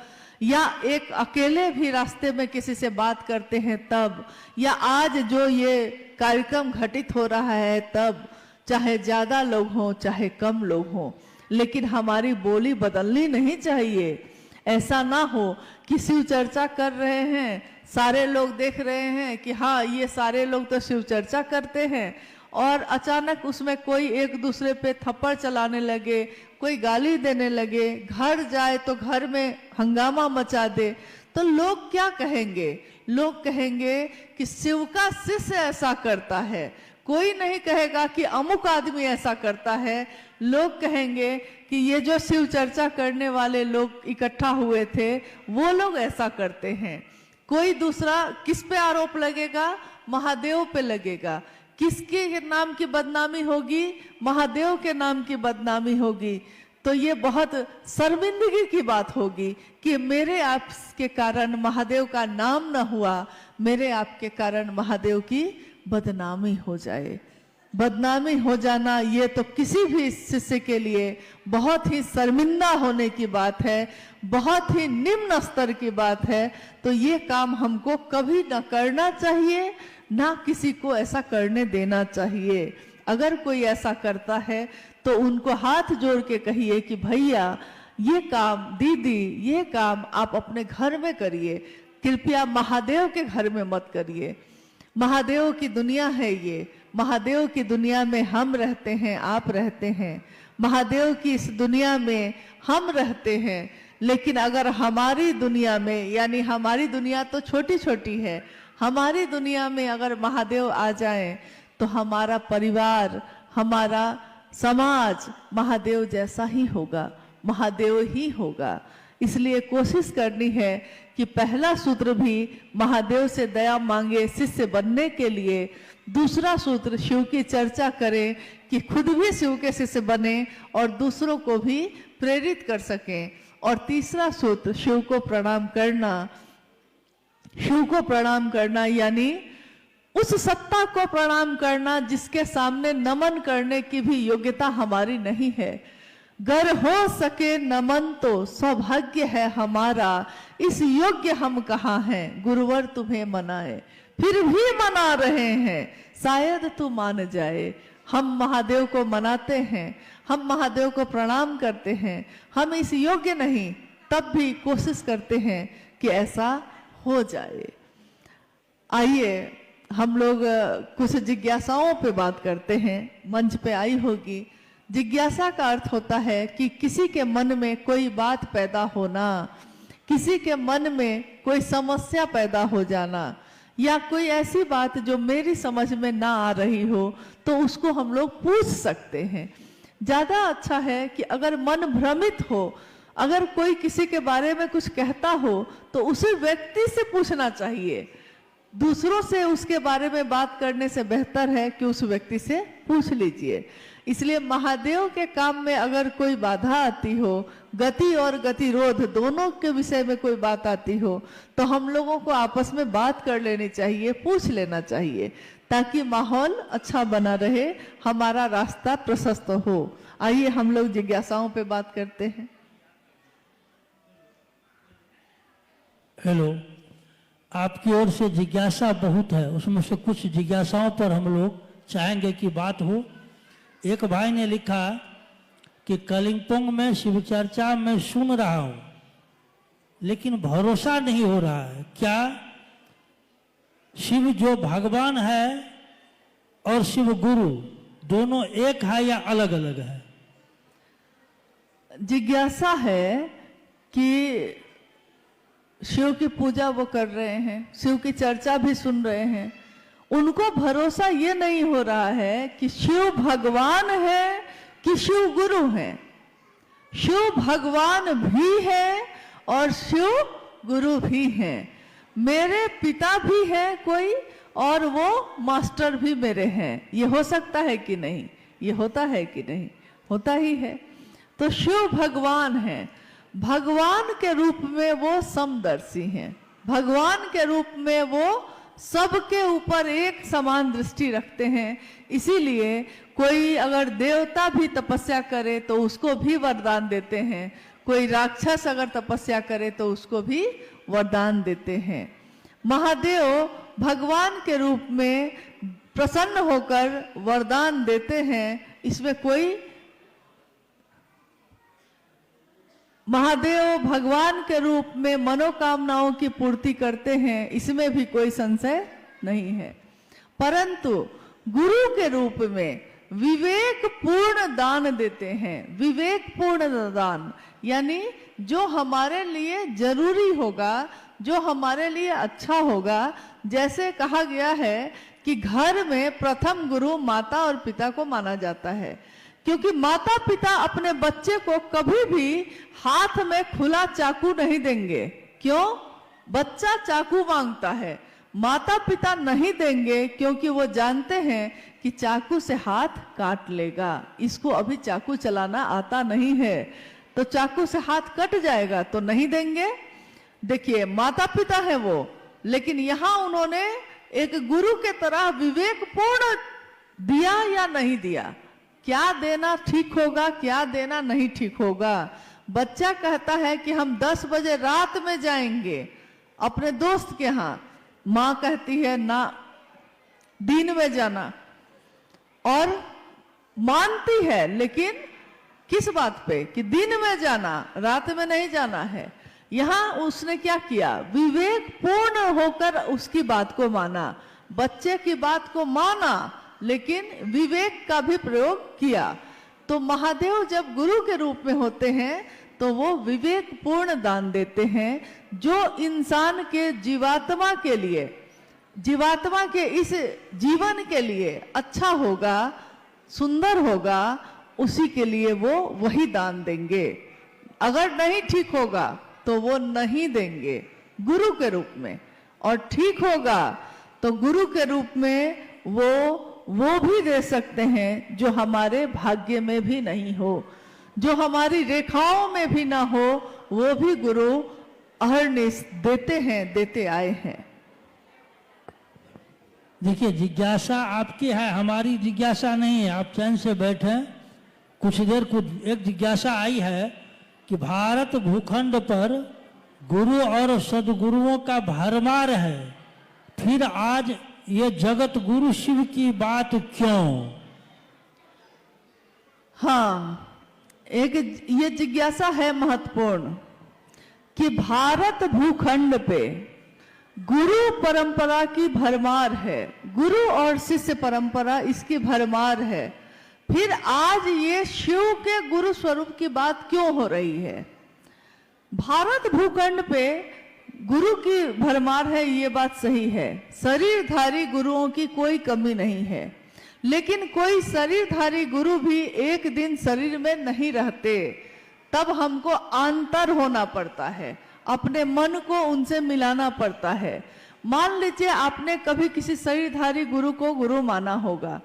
या एक अकेले भी रास्ते में किसी से बात करते हैं तब, या आज जो ये कार्यक्रम घटित हो रहा है तब, चाहे ज्यादा लोग हों चाहे कम लोग हों, लेकिन हमारी बोली बदलनी नहीं चाहिए। ऐसा ना हो कि शिव चर्चा कर रहे हैं, सारे लोग देख रहे हैं कि हाँ ये सारे लोग तो शिव चर्चा करते हैं, और अचानक उसमें कोई एक दूसरे पे थप्पड़ चलाने लगे, कोई गाली देने लगे, घर जाए तो घर में हंगामा मचा दे, तो लोग क्या कहेंगे? लोग कहेंगे कि शिव का शिष्य ऐसा करता है। कोई नहीं कहेगा कि अमुक आदमी ऐसा करता है, लोग कहेंगे कि ये जो शिव चर्चा करने वाले लोग इकट्ठा हुए थे वो लोग ऐसा करते हैं। कोई दूसरा किस पे आरोप लगेगा? महादेव पे लगेगा। किसके नाम की बदनामी होगी? महादेव के नाम की बदनामी होगी। तो ये बहुत शर्मिंदगी की बात होगी कि मेरे आपके कारण महादेव का नाम न हुआ, मेरे आपके कारण महादेव की बदनामी हो जाए। बदनामी हो जाना ये तो किसी भी शिष्य के लिए बहुत ही शर्मिंदा होने की बात है, बहुत ही निम्न स्तर की बात है। तो ये काम हमको कभी ना करना चाहिए, ना किसी को ऐसा करने देना चाहिए। अगर कोई ऐसा करता है तो उनको हाथ जोड़ के कहिए कि भैया ये काम, दीदी ये काम आप अपने घर में करिए, कृपया महादेव के घर में मत करिए। महादेव की दुनिया है ये, महादेव की दुनिया में हम रहते हैं, आप रहते हैं, महादेव की इस दुनिया में हम रहते हैं। लेकिन अगर हमारी दुनिया में, यानी हमारी दुनिया तो छोटी छोटी है, हमारी दुनिया में अगर महादेव आ जाएं तो हमारा परिवार, हमारा समाज महादेव जैसा ही होगा, महादेव ही होगा। इसलिए कोशिश करनी है कि पहला सूत्र भी महादेव से दया मांगे शिष्य बनने के लिए, दूसरा सूत्र शिव की चर्चा करें कि खुद भी शिव के शिष्य बने और दूसरों को भी प्रेरित कर सकें, और तीसरा सूत्र शिव को प्रणाम करना। शिव को प्रणाम करना यानी उस सत्ता को प्रणाम करना जिसके सामने नमन करने की भी योग्यता हमारी नहीं है। गर हो सके नमन तो सौभाग्य है हमारा, इस योग्य हम कहाँ हैं, गुरुवर तुम्हें मनाए, फिर भी मना रहे हैं, शायद तू मान जाए। हम महादेव को मनाते हैं, हम महादेव को प्रणाम करते हैं, हम इस योग्य नहीं, तब भी कोशिश करते हैं कि ऐसा हो जाए। आइए हम लोग कुछ जिज्ञासाओं पे बात करते हैं। मंच पे आई होगी, जिज्ञासा का अर्थ होता है कि किसी के मन में कोई बात पैदा होना, किसी के मन में कोई समस्या पैदा हो जाना, या कोई ऐसी बात जो मेरी समझ में ना आ रही हो तो उसको हम लोग पूछ सकते हैं। ज़्यादा अच्छा है कि अगर मन भ्रमित हो, अगर कोई किसी के बारे में कुछ कहता हो तो उसी व्यक्ति से पूछना चाहिए। दूसरों से उसके बारे में बात करने से बेहतर है कि उस व्यक्ति से पूछ लीजिए। इसलिए महादेव के काम में अगर कोई बाधा आती हो, गति और गतिरोध दोनों के विषय में कोई बात आती हो, तो हम लोगों को आपस में बात कर लेनी चाहिए, पूछ लेना चाहिए, ताकि माहौल अच्छा बना रहे, हमारा रास्ता प्रशस्त हो। आइए हम लोग जिज्ञासाओं पे बात करते हैं। हेलो, आपकी ओर से जिज्ञासा बहुत है, उसमें से कुछ जिज्ञासाओं पर हम लोग चाहेंगे कि बात हो। एक भाई ने लिखा कि कलिंपोंग में शिव चर्चा में सुन रहा हूं लेकिन भरोसा नहीं हो रहा है, क्या शिव जो भगवान है और शिव गुरु दोनों एक है या अलग अलग है? जिज्ञासा है कि शिव की पूजा वो कर रहे हैं, शिव की चर्चा भी सुन रहे हैं, उनको भरोसा ये नहीं हो रहा है कि शिव भगवान है कि शिव गुरु है। शिव भगवान भी है और शिव गुरु भी हैं। मेरे पिता भी है कोई और वो मास्टर भी मेरे हैं। ये हो सकता है कि नहीं? ये होता है कि नहीं? होता ही है। तो शिव भगवान है, भगवान के रूप में वो समदर्शी हैं, भगवान के रूप में वो सबके ऊपर एक समान दृष्टि रखते हैं। इसीलिए कोई अगर देवता भी तपस्या करे तो उसको भी वरदान देते हैं, कोई राक्षस अगर तपस्या करे तो उसको भी वरदान देते हैं। महादेव भगवान के रूप में प्रसन्न होकर वरदान देते हैं, इसमें कोई, महादेव भगवान के रूप में मनोकामनाओं की पूर्ति करते हैं, इसमें भी कोई संशय नहीं है। परंतु गुरु के रूप में विवेक पूर्ण दान देते हैं। विवेक पूर्ण दान यानी जो हमारे लिए जरूरी होगा, जो हमारे लिए अच्छा होगा। जैसे कहा गया है कि घर में प्रथम गुरु माता और पिता को माना जाता है, क्योंकि माता पिता अपने बच्चे को कभी भी हाथ में खुला चाकू नहीं देंगे। क्यों? बच्चा चाकू मांगता है, माता पिता नहीं देंगे, क्योंकि वो जानते हैं कि चाकू से हाथ काट लेगा, इसको अभी चाकू चलाना आता नहीं है, तो चाकू से हाथ कट जाएगा, तो नहीं देंगे। देखिए, माता पिता है वो, लेकिन यहाँ उन्होंने एक गुरु के तरह विवेकपूर्ण दिया या नहीं दिया, क्या देना ठीक होगा, क्या देना नहीं ठीक होगा। बच्चा कहता है कि हम 10 बजे रात में जाएंगे अपने दोस्त के यहाँ, माँ कहती है ना दिन में जाना, और मानती है, लेकिन किस बात पे कि दिन में जाना, रात में नहीं जाना है। यहाँ उसने क्या किया, विवेकपूर्ण होकर उसकी बात को माना, बच्चे की बात को माना, लेकिन विवेक का भी प्रयोग किया। तो महादेव जब गुरु के रूप में होते हैं तो वो विवेकपूर्ण दान देते हैं, जो इंसान के जीवात्मा के लिए, जीवात्मा के इस जीवन के लिए अच्छा होगा, सुंदर होगा, उसी के लिए वो वही दान देंगे। अगर नहीं ठीक होगा तो वो नहीं देंगे गुरु के रूप में, और ठीक होगा तो गुरु के रूप में वो भी दे सकते हैं जो हमारे भाग्य में भी नहीं हो, जो हमारी रेखाओं में भी ना हो, वो भी गुरु अहर्निश देते हैं, देते आए हैं। देखिए, जिज्ञासा आपकी है, हमारी जिज्ञासा नहीं है। आप चैन से बैठे, कुछ देर एक जिज्ञासा आई है कि भारत भूखंड पर गुरु और सदगुरुओं का भरमार है, फिर आज ये जगत गुरु शिव की बात क्यों? हाँ, एक ये जिज्ञासा है महत्वपूर्ण कि भारत भूखंड पे गुरु परंपरा की भरमार है, गुरु और शिष्य परंपरा इसकी भरमार है, फिर आज ये शिव के गुरु स्वरूप की बात क्यों हो रही है? भारत भूखंड पे गुरु की भरमार है, ये बात सही है, शरीरधारी गुरुओं की कोई कमी नहीं है, लेकिन कोई शरीरधारी गुरु भी एक दिन शरीर में नहीं रहते, तब हमको अंतर होना पड़ता है, अपने मन को उनसे मिलाना पड़ता है। मान लीजिए आपने कभी किसी शरीरधारी गुरु को गुरु माना होगा,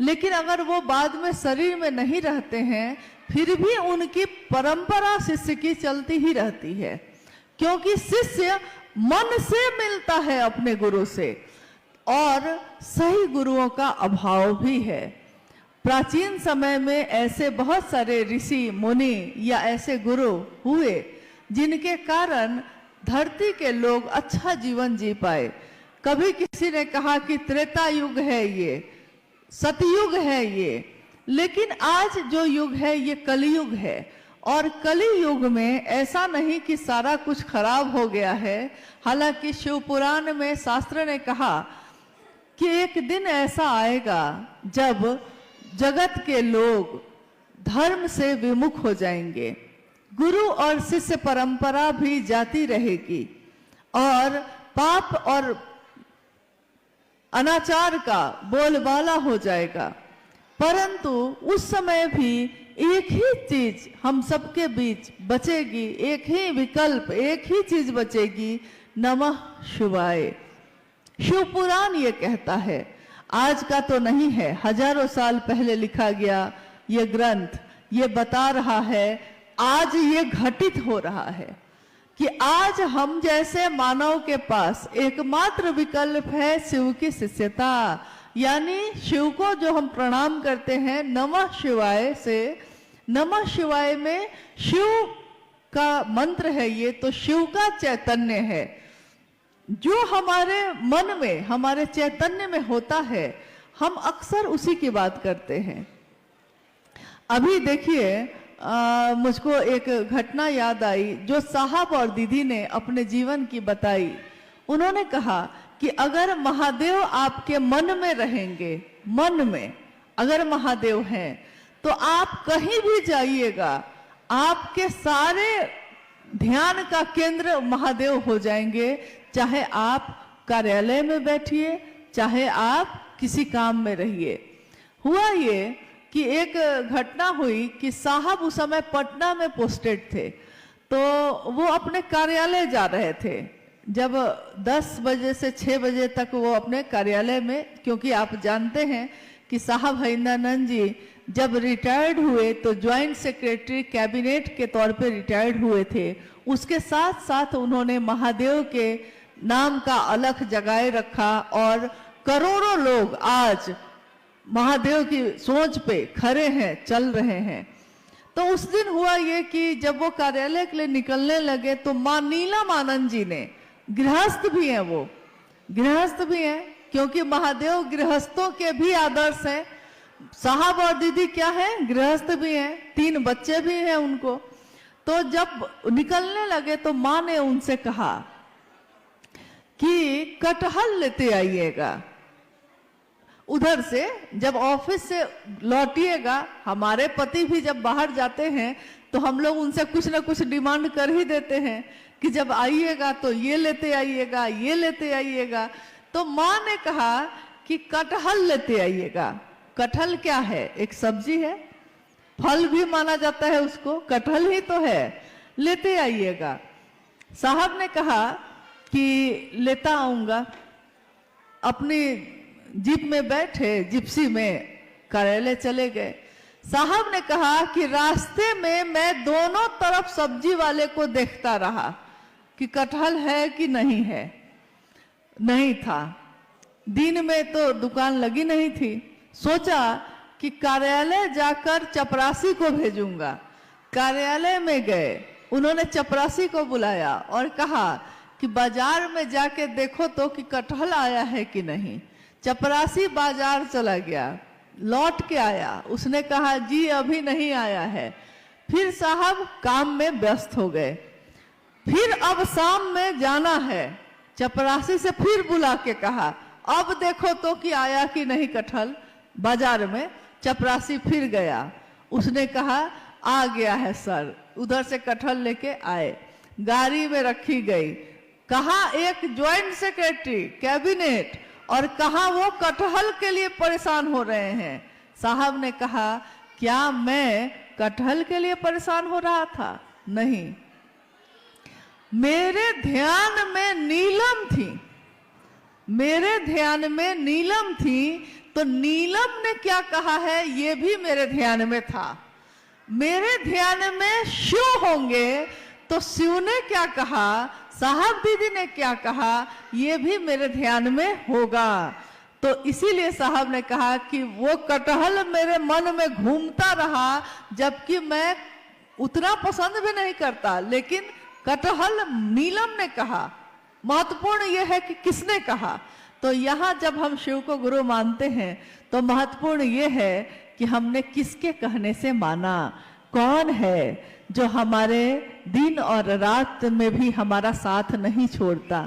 लेकिन अगर वो बाद में शरीर में नहीं रहते हैं, फिर भी उनकी परंपरा शिष्य की चलती ही रहती है, क्योंकि शिष्य मन से मिलता है अपने गुरु से, और सही गुरुओं का अभाव भी है। प्राचीन समय में ऐसे बहुत सारे ऋषि मुनि या ऐसे गुरु हुए जिनके कारण धरती के लोग अच्छा जीवन जी पाए। कभी किसी ने कहा कि त्रेता युग है, ये सतयुग है ये, लेकिन आज जो युग है ये कलयुग है, और कली युग में ऐसा नहीं कि सारा कुछ खराब हो गया है। हालांकि शिव पुराण में शास्त्र ने कहा कि एक दिन ऐसा आएगा जब जगत के लोग धर्म से विमुख हो जाएंगे, गुरु और शिष्य परंपरा भी जाती रहेगी, और पाप और अनाचार का बोलबाला हो जाएगा। परंतु उस समय भी एक ही चीज हम सबके बीच बचेगी, एक ही विकल्प, एक ही चीज बचेगी, नमः शिवाय। शिव पुराण ये कहता है, आज का तो नहीं है, हजारों साल पहले लिखा गया ये ग्रंथ ये बता रहा है, आज ये घटित हो रहा है कि आज हम जैसे मानव के पास एकमात्र विकल्प है शिव की शिष्यता, यानी शिव को जो हम प्रणाम करते हैं नमः शिवाय से। नमः शिवाय में शिव का मंत्र है ये, तो शिव का चैतन्य है जो हमारे मन में, हमारे चैतन्य में होता है, हम अक्सर उसी की बात करते हैं। अभी देखिए, मुझको एक घटना याद आई जो साहब और दीदी ने अपने जीवन की बताई। उन्होंने कहा कि अगर महादेव आपके मन में रहेंगे, मन में अगर महादेव हैं, तो आप कहीं भी जाइएगा, आपके सारे ध्यान का केंद्र महादेव हो जाएंगे, चाहे आप कार्यालय में बैठिए, चाहे आप किसी काम में रहिए। हुआ ये कि एक घटना हुई कि साहब उस समय पटना में पोस्टेड थे, तो वो अपने कार्यालय जा रहे थे। जब 10 बजे से 6 बजे तक वो अपने कार्यालय में, क्योंकि आप जानते हैं कि साहब हरिंद्रानंद जी जब रिटायर्ड हुए तो ज्वाइंट सेक्रेटरी कैबिनेट के तौर पे रिटायर्ड हुए थे। उसके साथ साथ उन्होंने महादेव के नाम का अलख जगाए रखा और करोड़ों लोग आज महादेव की सोच पे खड़े हैं, चल रहे हैं। तो उस दिन हुआ ये कि जब वो कार्यालय के लिए निकलने लगे तो मां नीलम आनंद जी ने, गृहस्थ भी हैं, वो गृहस्थ भी हैं क्योंकि महादेव गृहस्थों के भी आदर्श हैं। साहब और दीदी क्या है, गृहस्थ भी हैं, 3 बच्चे भी हैं उनको। तो जब निकलने लगे तो मां ने उनसे कहा कि कटहल लेते आइएगा, उधर से जब ऑफिस से लौटिएगा। हमारे पति भी जब बाहर जाते हैं तो हम लोग उनसे कुछ ना कुछ डिमांड कर ही देते हैं कि जब आइएगा तो ये लेते आइएगा, ये लेते आइएगा। तो माँ ने कहा कि कटहल लेते आइएगा। कटहल क्या है, एक सब्जी है, फल भी माना जाता है उसको, कटहल ही तो है, लेते आइएगा। साहब ने कहा कि लेता आऊंगा। अपनी जीप में बैठे, जिप्सी में कार्यालय चले गए। साहब ने कहा कि रास्ते में मैं दोनों तरफ सब्जी वाले को देखता रहा कि कटहल है कि नहीं है। नहीं था, दिन में तो दुकान लगी नहीं थी। सोचा कि कार्यालय जाकर चपरासी को भेजूंगा। कार्यालय में गए, उन्होंने चपरासी को बुलाया और कहा कि बाजार में जाके देखो तो कि कटहल आया है कि नहीं। चपरासी बाजार चला गया, लौट के आया, उसने कहा जी अभी नहीं आया है। फिर साहब काम में व्यस्त हो गए। फिर अब शाम में जाना है, चपरासी से फिर बुला के कहा अब देखो तो कि आया कि नहीं कटहल बाजार में। चपरासी फिर गया, उसने कहा आ गया है सर। उधर से कटहल लेके आए, गाड़ी में रखी गई। कहा एक ज्वाइंट सेक्रेटरी कैबिनेट और कहा वो कटहल के लिए परेशान हो रहे हैं। साहब ने कहा क्या मैं कटहल के लिए परेशान हो रहा था? नहीं, मेरे ध्यान में नीलम थी, मेरे ध्यान में नीलम थी। तो नीलम ने क्या कहा है ये भी मेरे ध्यान में था। मेरे ध्यान में शिव होंगे तो शिव ने क्या कहा, साहब दीदी ने क्या कहा, ये भी मेरे ध्यान में होगा। तो इसीलिए साहब ने कहा कि वो कटहल मेरे मन में घूमता रहा, जबकि मैं उतना पसंद भी नहीं करता, लेकिन कटहल नीलम ने कहा। महत्वपूर्ण यह है कि किसने कहा। तो यहाँ जब हम शिव को गुरु मानते हैं तो महत्वपूर्ण यह है कि हमने किसके कहने से माना। कौन है जो हमारे दिन और रात में भी हमारा साथ नहीं छोड़ता,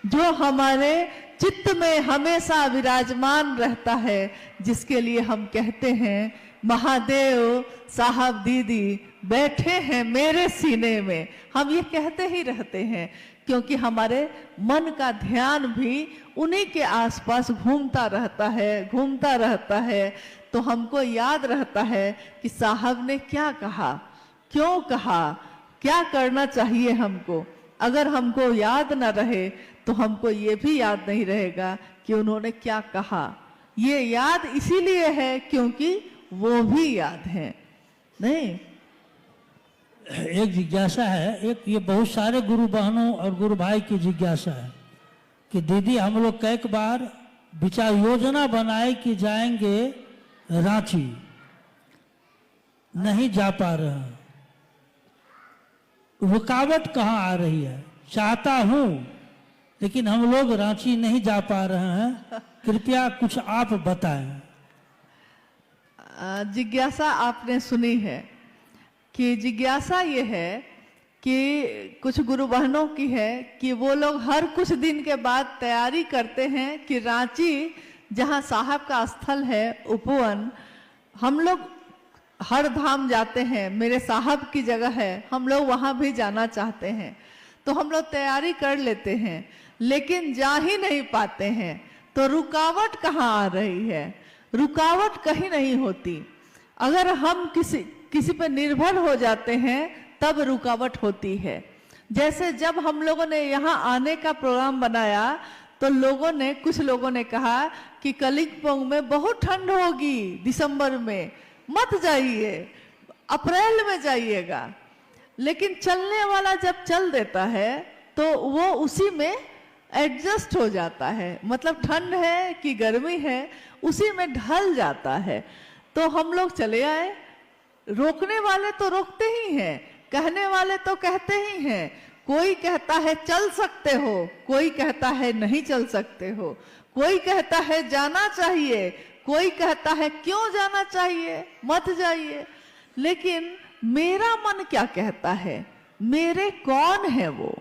जो हमारे चित्त में हमेशा विराजमान रहता है, जिसके लिए हम कहते हैं महादेव साहब दीदी बैठे हैं मेरे सीने में। हम ये कहते ही रहते हैं क्योंकि हमारे मन का ध्यान भी उन्हीं के आसपास घूमता रहता है, घूमता रहता है। तो हमको याद रहता है कि साहब ने क्या कहा, क्यों कहा, क्या करना चाहिए हमको। अगर हमको याद ना रहे तो हमको ये भी याद नहीं रहेगा कि उन्होंने क्या कहा। ये याद इसीलिए है क्योंकि वो भी याद है। नहीं, एक जिज्ञासा है, एक ये बहुत सारे गुरु बहनों और गुरु भाई की जिज्ञासा है कि दीदी हम लोग कई बार विचार योजना बनाए कि जाएंगे रांची, नहीं जा पा रहे हैं, रुकावट कहाँ आ रही है? चाहता हूं लेकिन हम लोग रांची नहीं जा पा रहे हैं, कृपया कुछ आप बताएं। जिज्ञासा आपने सुनी है कि जिज्ञासा ये है कि कुछ गुरु बहनों की है कि वो लोग हर कुछ दिन के बाद तैयारी करते हैं कि रांची जहाँ साहब का स्थल है उपवन, हम लोग हर धाम जाते हैं, मेरे साहब की जगह है, हम लोग वहाँ भी जाना चाहते हैं। तो हम लोग तैयारी कर लेते हैं लेकिन जा ही नहीं पाते हैं। तो रुकावट कहाँ आ रही है? रुकावट कहीं नहीं होती। अगर हम किसी पर निर्भर हो जाते हैं तब रुकावट होती है। जैसे जब हम लोगों ने यहाँ आने का प्रोग्राम बनाया तो कुछ लोगों ने कहा कि कलिंपोंग में बहुत ठंड होगी दिसंबर में, मत जाइए, अप्रैल में जाइएगा। लेकिन चलने वाला जब चल देता है तो वो उसी में एडजस्ट हो जाता है, मतलब ठंड है कि गर्मी है उसी में ढल जाता है। तो हम लोग चले आए। रोकने वाले तो रोकते ही हैं, कहने वाले तो कहते ही हैं। कोई कहता है चल सकते हो, कोई कहता है नहीं चल सकते हो, कोई कहता है जाना चाहिए, कोई कहता है क्यों जाना चाहिए, मत जाइए। लेकिन मेरा मन क्या कहता है, मेरे कौन है वो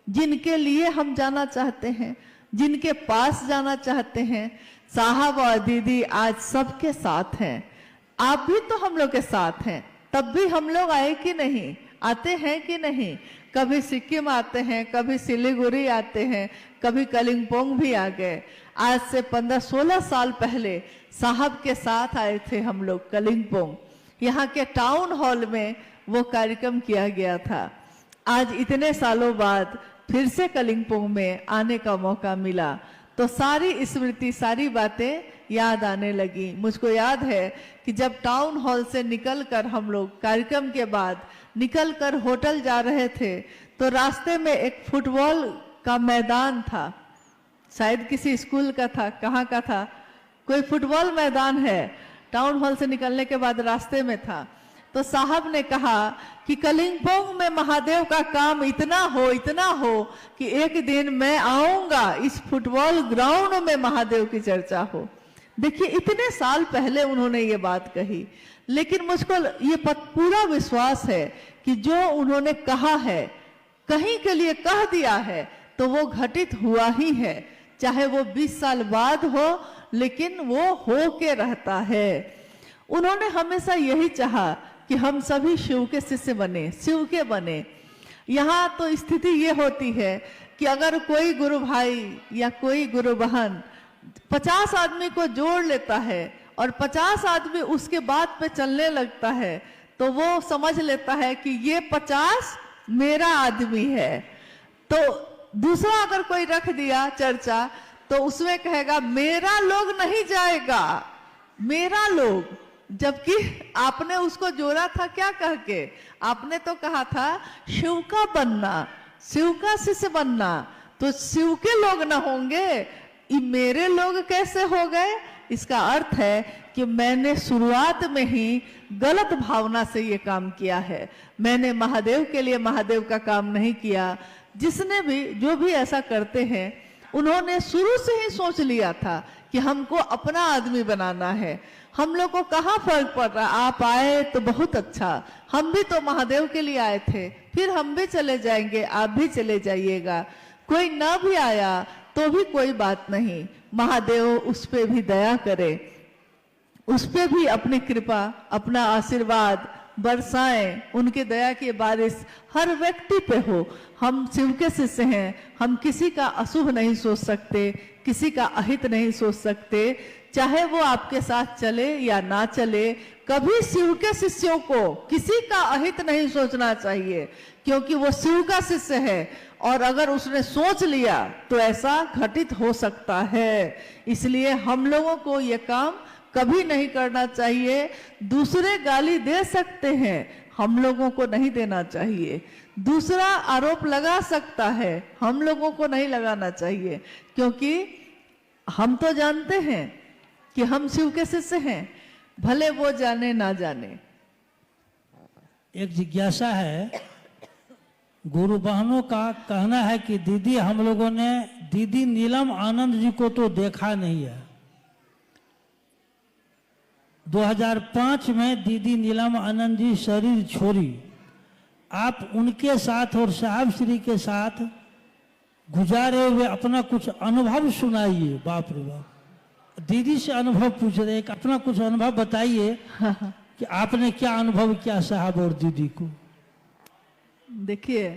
जिनके लिए हम जाना चाहते हैं, जिनके पास जाना चाहते हैं। साहब और दीदी आज सबके साथ हैं, आप भी तो हम लोग के साथ हैं। तब भी हम लोग आए कि नहीं, आते हैं कि नहीं। कभी सिक्किम आते हैं, कभी सिलीगुड़ी आते हैं, कभी कलिम्पोंग भी आ गए। आज से 15-16 साल पहले साहब के साथ आए थे हम लोग कलिम्पोंग। यहाँ के टाउन हॉल में वो कार्यक्रम किया गया था। आज इतने सालों बाद फिर से कलिम्पोंग में आने का मौका मिला तो सारी स्मृति, सारी बातें याद आने लगी। मुझको याद है कि जब टाउन हॉल से निकलकर हम लोग कार्यक्रम के बाद निकलकर होटल जा रहे थे तो रास्ते में एक फुटबॉल का मैदान था, शायद किसी स्कूल का था, कहाँ का था, कोई फुटबॉल मैदान है। टाउन हॉल से निकलने के बाद रास्ते में था। तो साहब ने कहा कि कलिम्पोंग में महादेव का काम इतना हो कि एक दिन मैं आऊंगा, इस फुटबॉल ग्राउंड में महादेव की चर्चा हो। देखिए इतने साल पहले उन्होंने ये बात कही, लेकिन मुझको ये पूरा विश्वास है कि जो उन्होंने कहा है, कहीं के लिए कह दिया है तो वो घटित हुआ ही है। चाहे वो 20 साल बाद हो, लेकिन वो हो के रहता है। उन्होंने हमेशा यही चाहा कि हम सभी शिव के शिष्य बने, शिव के बने। यहाँ तो स्थिति ये होती है कि अगर कोई गुरु भाई या कोई गुरु बहन 50 आदमी को जोड़ लेता है और 50 आदमी उसके बात पे चलने लगता है तो वो समझ लेता है कि ये 50 मेरा आदमी है। तो दूसरा अगर कोई रख दिया चर्चा तो उसमें कहेगा मेरा लोग नहीं जाएगा, मेरा लोग। जबकि आपने उसको जोड़ा था क्या कह के, आपने तो कहा था शिव का बनना, शिव का शिष्य बनना। तो शिव के लोग ना होंगे, ये मेरे लोग कैसे हो गए? इसका अर्थ है कि मैंने शुरुआत में ही गलत भावना से ये काम किया है। मैंने महादेव के लिए महादेव का काम नहीं किया। जिसने भी, जो भी ऐसा करते हैं, उन्होंने शुरू से ही सोच लिया था कि हमको अपना आदमी बनाना है। हम लोग को कहाँ फर्क पड़ रहा, आप आए तो बहुत अच्छा, हम भी तो महादेव के लिए आए थे, फिर हम भी चले जाएंगे, आप भी चले जाइएगा। कोई ना भी आया तो भी कोई बात नहीं, महादेव उस पे भी दया करे, उस पे भी अपनी कृपा, अपना आशीर्वाद बरसाएं। उनके दया की बारिश हर व्यक्ति पे हो। हम शिव के शिष्य हैं, हम किसी का अशुभ नहीं सोच सकते, किसी का अहित नहीं सोच सकते, चाहे वो आपके साथ चले या ना चले। कभी शिव के शिष्यों को किसी का अहित नहीं सोचना चाहिए, क्योंकि वो शिव का शिष्य है और अगर उसने सोच लिया तो ऐसा घटित हो सकता है। इसलिए हम लोगों को ये काम कभी नहीं करना चाहिए। दूसरे गाली दे सकते हैं, हम लोगों को नहीं देना चाहिए। दूसरा आरोप लगा सकता है, हम लोगों को नहीं लगाना चाहिए, क्योंकि हम तो जानते हैं कि हम शिव के शिष्य हैं, भले वो जाने ना जाने। एक जिज्ञासा है, गुरु बहनों का कहना है कि दीदी हम लोगों ने दीदी नीलम आनंद जी को तो देखा नहीं है। 2005 में दीदी नीलम आनंद जी शरीर छोड़ी, आप उनके साथ और साहब श्री के साथ गुजारे हुए अपना कुछ अनुभव सुनाइए। बाप रे बाप, दीदी से अनुभव पूछ रहे, एक अपना कुछ अनुभव बताइए कि आपने क्या अनुभव किया साहब और दीदी को। देखिए,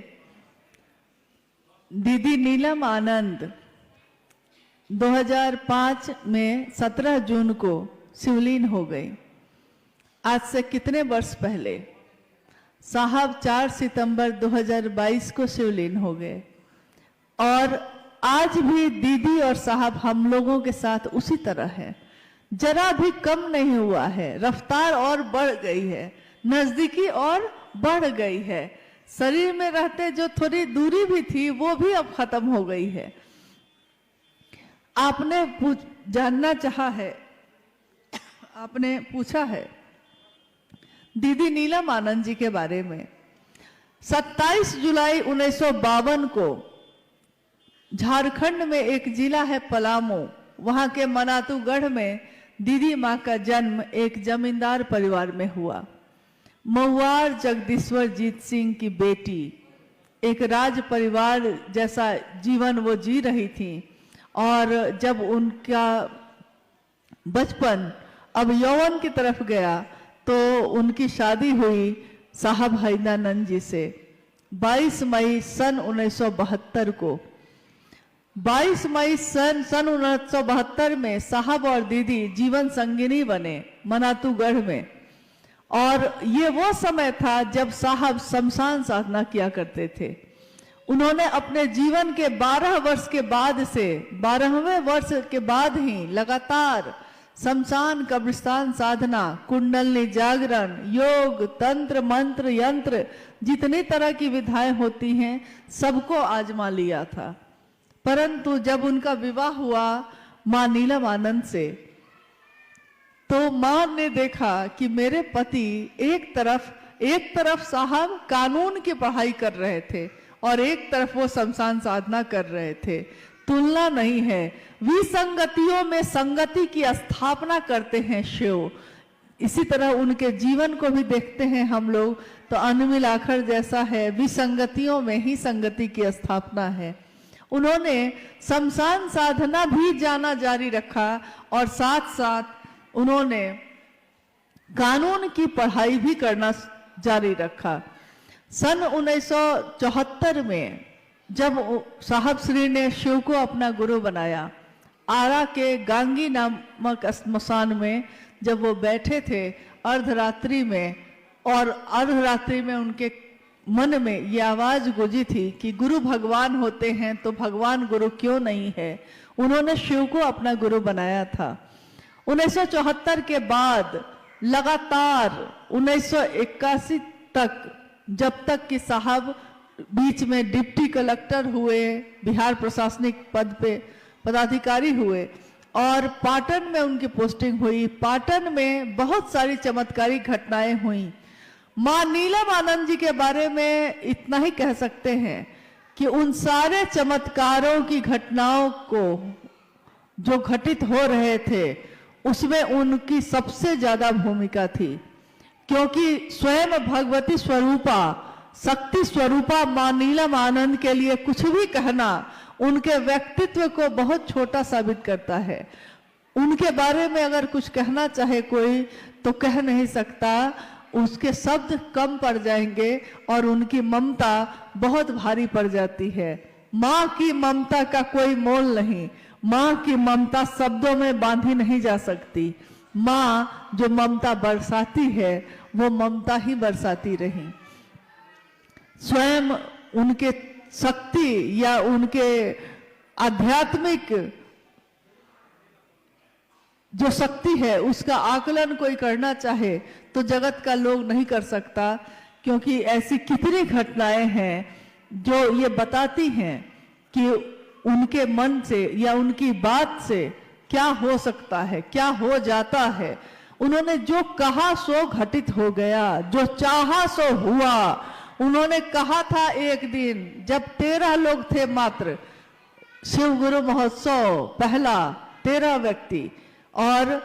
दीदी नीलम आनंद 2005 में 17 जून को शिवलीन हो गई। आज से कितने वर्ष पहले? साहब 4 सितंबर 2022 को शिवलीन हो गए और आज भी दीदी और साहब हम लोगों के साथ उसी तरह है, जरा भी कम नहीं हुआ है। रफ्तार और बढ़ गई है, नजदीकी और बढ़ गई है। शरीर में रहते जो थोड़ी दूरी भी थी वो भी अब खत्म हो गई है। आपने जानना चाहा है, आपने पूछा है दीदी नीलम आनंद जी के बारे में। 27 जुलाई 1952 को झारखंड में एक जिला है पलामू, वहां के मनातूगढ़ में दीदी माँ का जन्म एक जमींदार परिवार में हुआ। महुआर जगदीश्वर जीत सिंह की बेटी एक राज परिवार जैसा जीवन वो जी रही थी, और जब उनका बचपन अब यौवन की तरफ गया तो उनकी शादी हुई साहब हैदरानंद जी से 22 मई सन 1972 को। 22 मई सन 1972 में साहब और दीदी जीवन संगिनी बने मनातूगढ़ में। और ये वो समय था जब साहब शमशान साधना किया करते थे। उन्होंने अपने जीवन के 12 वर्ष के बाद से 12वें वर्ष के बाद ही लगातार शमशान कब्रिस्तान साधना, कुंडलनी जागरण, योग, तंत्र, मंत्र, यंत्र, जितनी तरह की विधाएं होती हैं सबको आजमा लिया था। परंतु जब उनका विवाह हुआ मां नीलम आनंद से, तो मां ने देखा कि मेरे पति एक तरफ साहब कानून की पढ़ाई कर रहे थे और एक तरफ वो शमशान साधना कर रहे थे। तुलना नहीं है, विसंगतियों में संगति की स्थापना करते हैं शिव। इसी तरह उनके जीवन को भी देखते हैं हम लोग तो अनमिल आखर जैसा है, विसंगतियों में ही संगति की स्थापना है। उन्होंने शमशान साधना भी जाना जारी रखा और साथ साथ उन्होंने कानून की पढ़ाई भी करना जारी रखा। सन 1974 में जब साहब श्री ने शिव को अपना गुरु बनाया, आरा के गांगी नामक स्मशान में जब वो बैठे थे अर्धरात्रि में, और अर्धरात्रि में उनके मन में ये आवाज गूंजी थी कि गुरु भगवान होते हैं तो भगवान गुरु क्यों नहीं है। उन्होंने शिव को अपना गुरु बनाया था। 1974 के बाद लगातार 1981 तक, जब तक कि साहब बीच में डिप्टी कलेक्टर हुए, बिहार प्रशासनिक पद पे पदाधिकारी हुए और पाटन में उनकी पोस्टिंग हुई। पाटन में बहुत सारी चमत्कारी घटनाएं हुई। मां नीलम आनंद जी के बारे में इतना ही कह सकते हैं कि उन सारे चमत्कारों की घटनाओं को जो घटित हो रहे थे उसमें उनकी सबसे ज्यादा भूमिका थी, क्योंकि स्वयं भगवती स्वरूपा, शक्ति स्वरूपा मां नीलम आनंद के लिए कुछ भी कहना उनके व्यक्तित्व को बहुत छोटा साबित करता है। उनके बारे में अगर कुछ कहना चाहे कोई तो कह नहीं सकता, उसके शब्द कम पड़ जाएंगे और उनकी ममता बहुत भारी पड़ जाती है। माँ की ममता का कोई मोल नहीं, माँ की ममता शब्दों में बांधी नहीं जा सकती। माँ जो ममता बरसाती है वो ममता ही बरसाती रही। स्वयं उनके शक्ति या उनके आध्यात्मिक जो शक्ति है उसका आकलन कोई करना चाहे तो जगत का लोग नहीं कर सकता, क्योंकि ऐसी कितनी घटनाएं हैं जो ये बताती हैं कि उनके मन से या उनकी बात से क्या हो सकता है, क्या हो जाता है। उन्होंने जो कहा सो घटित हो गया, जो चाहा सो हुआ। उन्होंने कहा था एक दिन जब 13 लोग थे मात्र, शिव गुरु महोत्सव पहला 13 व्यक्ति, और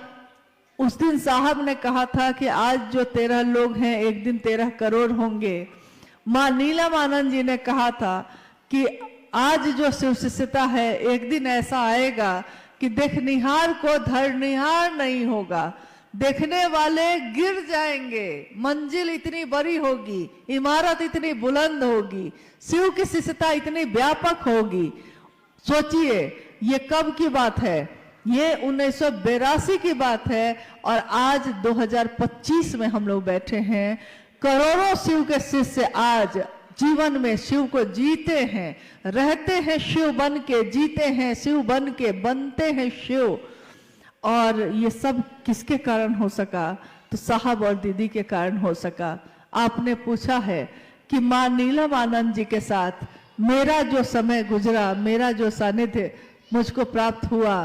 उस दिन साहब ने कहा था कि आज जो 13 लोग हैं एक दिन 13 करोड़ होंगे। मां नीलम आनंद जी ने कहा था कि आज जो शिव शिष्यता है एक दिन ऐसा आएगा कि देखनिहार को धरनिहार नहीं होगा, देखने वाले गिर जाएंगे, मंजिल इतनी बड़ी होगी, इमारत इतनी बुलंद होगी, शिव की शिष्यता इतनी व्यापक होगी। सोचिए ये कब की बात है, ये 1982 की बात है और आज 2025 में हम लोग बैठे हैं। करोड़ों शिव के शिष्य आज जीवन में शिव को जीते हैं, रहते हैं शिव बन के, जीते हैं शिव बन के, बनते हैं शिव। और ये सब किसके कारण हो सका? तो साहब और दीदी के कारण हो सका। आपने पूछा है कि मां नीलम आनंद जी के साथ मेरा जो समय गुजरा, मेरा जो सानिध्य मुझको प्राप्त हुआ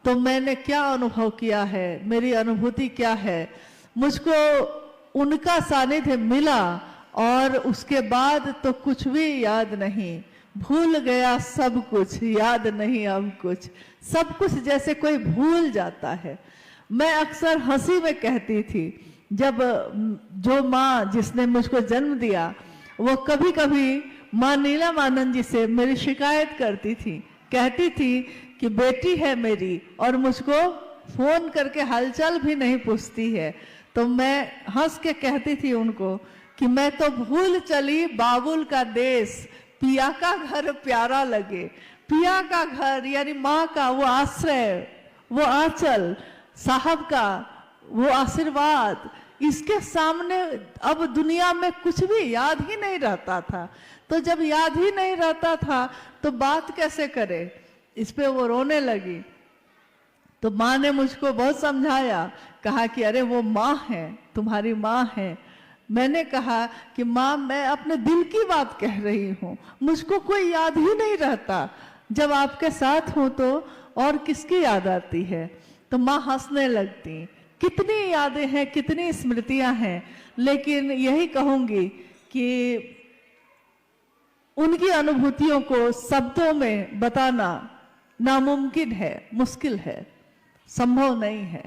तो मैंने क्या अनुभव किया है, मेरी अनुभूति क्या है। मुझको उनका सानिध्य मिला और उसके बाद तो कुछ भी याद नहीं, भूल गया सब कुछ, याद नहीं अब कुछ। सब कुछ जैसे कोई भूल जाता है। मैं अक्सर हंसी में कहती थी, जब जो माँ जिसने मुझको जन्म दिया वो कभी कभी माँ नीलमानंद जी से मेरी शिकायत करती थी, कहती थी कि बेटी है मेरी और मुझको फोन करके हालचाल भी नहीं पूछती है। तो मैं हंस के कहती थी उनको कि मैं तो भूल चली बाबुल का देश, पिया का घर प्यारा लगे। पिया का घर यानी माँ का वो आश्रय, वो आंचल, साहब का वो आशीर्वाद, इसके सामने अब दुनिया में कुछ भी याद ही नहीं रहता था। तो जब याद ही नहीं रहता था तो बात कैसे करे। इस पे वो रोने लगी। तो माँ ने मुझको बहुत समझाया, कहा कि अरे वो माँ है, तुम्हारी माँ है। मैंने कहा कि माँ मैं अपने दिल की बात कह रही हूँ, मुझको कोई याद ही नहीं रहता, जब आपके साथ हूँ तो और किसकी याद आती है। तो माँ हंसने लगती। कितनी यादें हैं, कितनी स्मृतियां हैं, लेकिन यही कहूंगी कि उनकी अनुभूतियों को शब्दों में बताना नामुमकिन है, मुश्किल है, संभव नहीं है।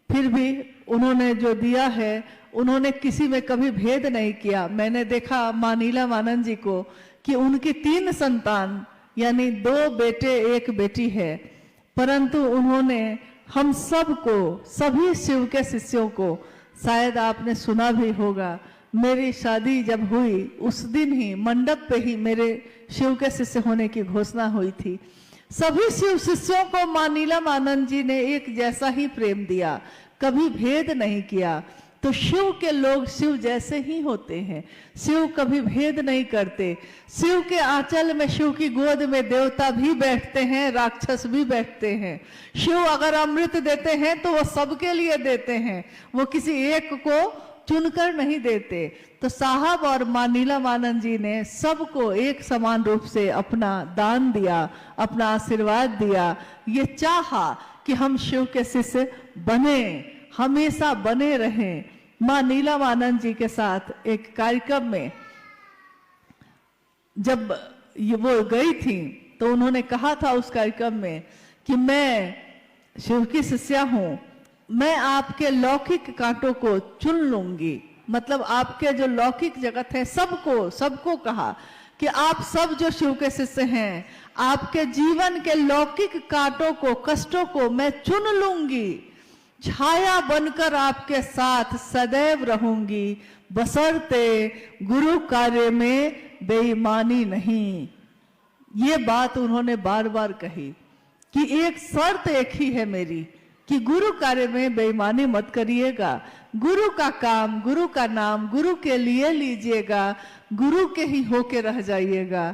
फिर भी उन्होंने जो दिया है, उन्होंने किसी में कभी भेद नहीं किया। मैंने देखा माँ नीलमानंद जी को कि उनकी 3 संतान यानी 2 बेटे 1 बेटी है, परंतु उन्होंने हम सबको, सभी शिव के शिष्यों को, शायद आपने सुना भी होगा, मेरी शादी जब हुई उस दिन ही मंडप पे ही मेरे शिव के शिष्य होने की घोषणा हुई थी। सभी शिव शिष्यों को माँ नीलमानंद जी ने एक जैसा ही प्रेम दिया, कभी भेद नहीं किया। तो शिव के लोग शिव जैसे ही होते हैं, शिव कभी भेद नहीं करते। शिव के आंचल में, शिव की गोद में देवता भी बैठते हैं, राक्षस भी बैठते हैं। शिव अगर अमृत देते हैं तो वो सबके लिए देते हैं, वो किसी एक को चुनकर नहीं देते। तो साहब और माँ नीलमानंद जी ने सबको एक समान रूप से अपना दान दिया, अपना आशीर्वाद दिया। ये चाहा कि हम शिव के शिष्य बने, हमेशा बने रहें। माँ नीलमानंद जी के साथ एक कार्यक्रम में जब वो गई थी तो उन्होंने कहा था उस कार्यक्रम में कि मैं शिव की शिष्या हूं, मैं आपके लौकिक कांटों को चुन लूंगी। मतलब आपके जो लौकिक जगत है सबको कहा कि आप सब जो शिव के शिष्य हैं, आपके जीवन के लौकिक कांटों को, कष्टों को मैं चुन लूंगी, छाया बनकर आपके साथ सदैव रहूंगी, बशर्ते गुरु कार्य में बेईमानी नहीं। ये बात उन्होंने बार बार कही कि एक शर्त एक ही है मेरी कि गुरु कार्य में बेईमानी मत करिएगा, गुरु का काम, गुरु का नाम गुरु के लिए लीजिएगा, गुरु के ही होके रह जाइएगा।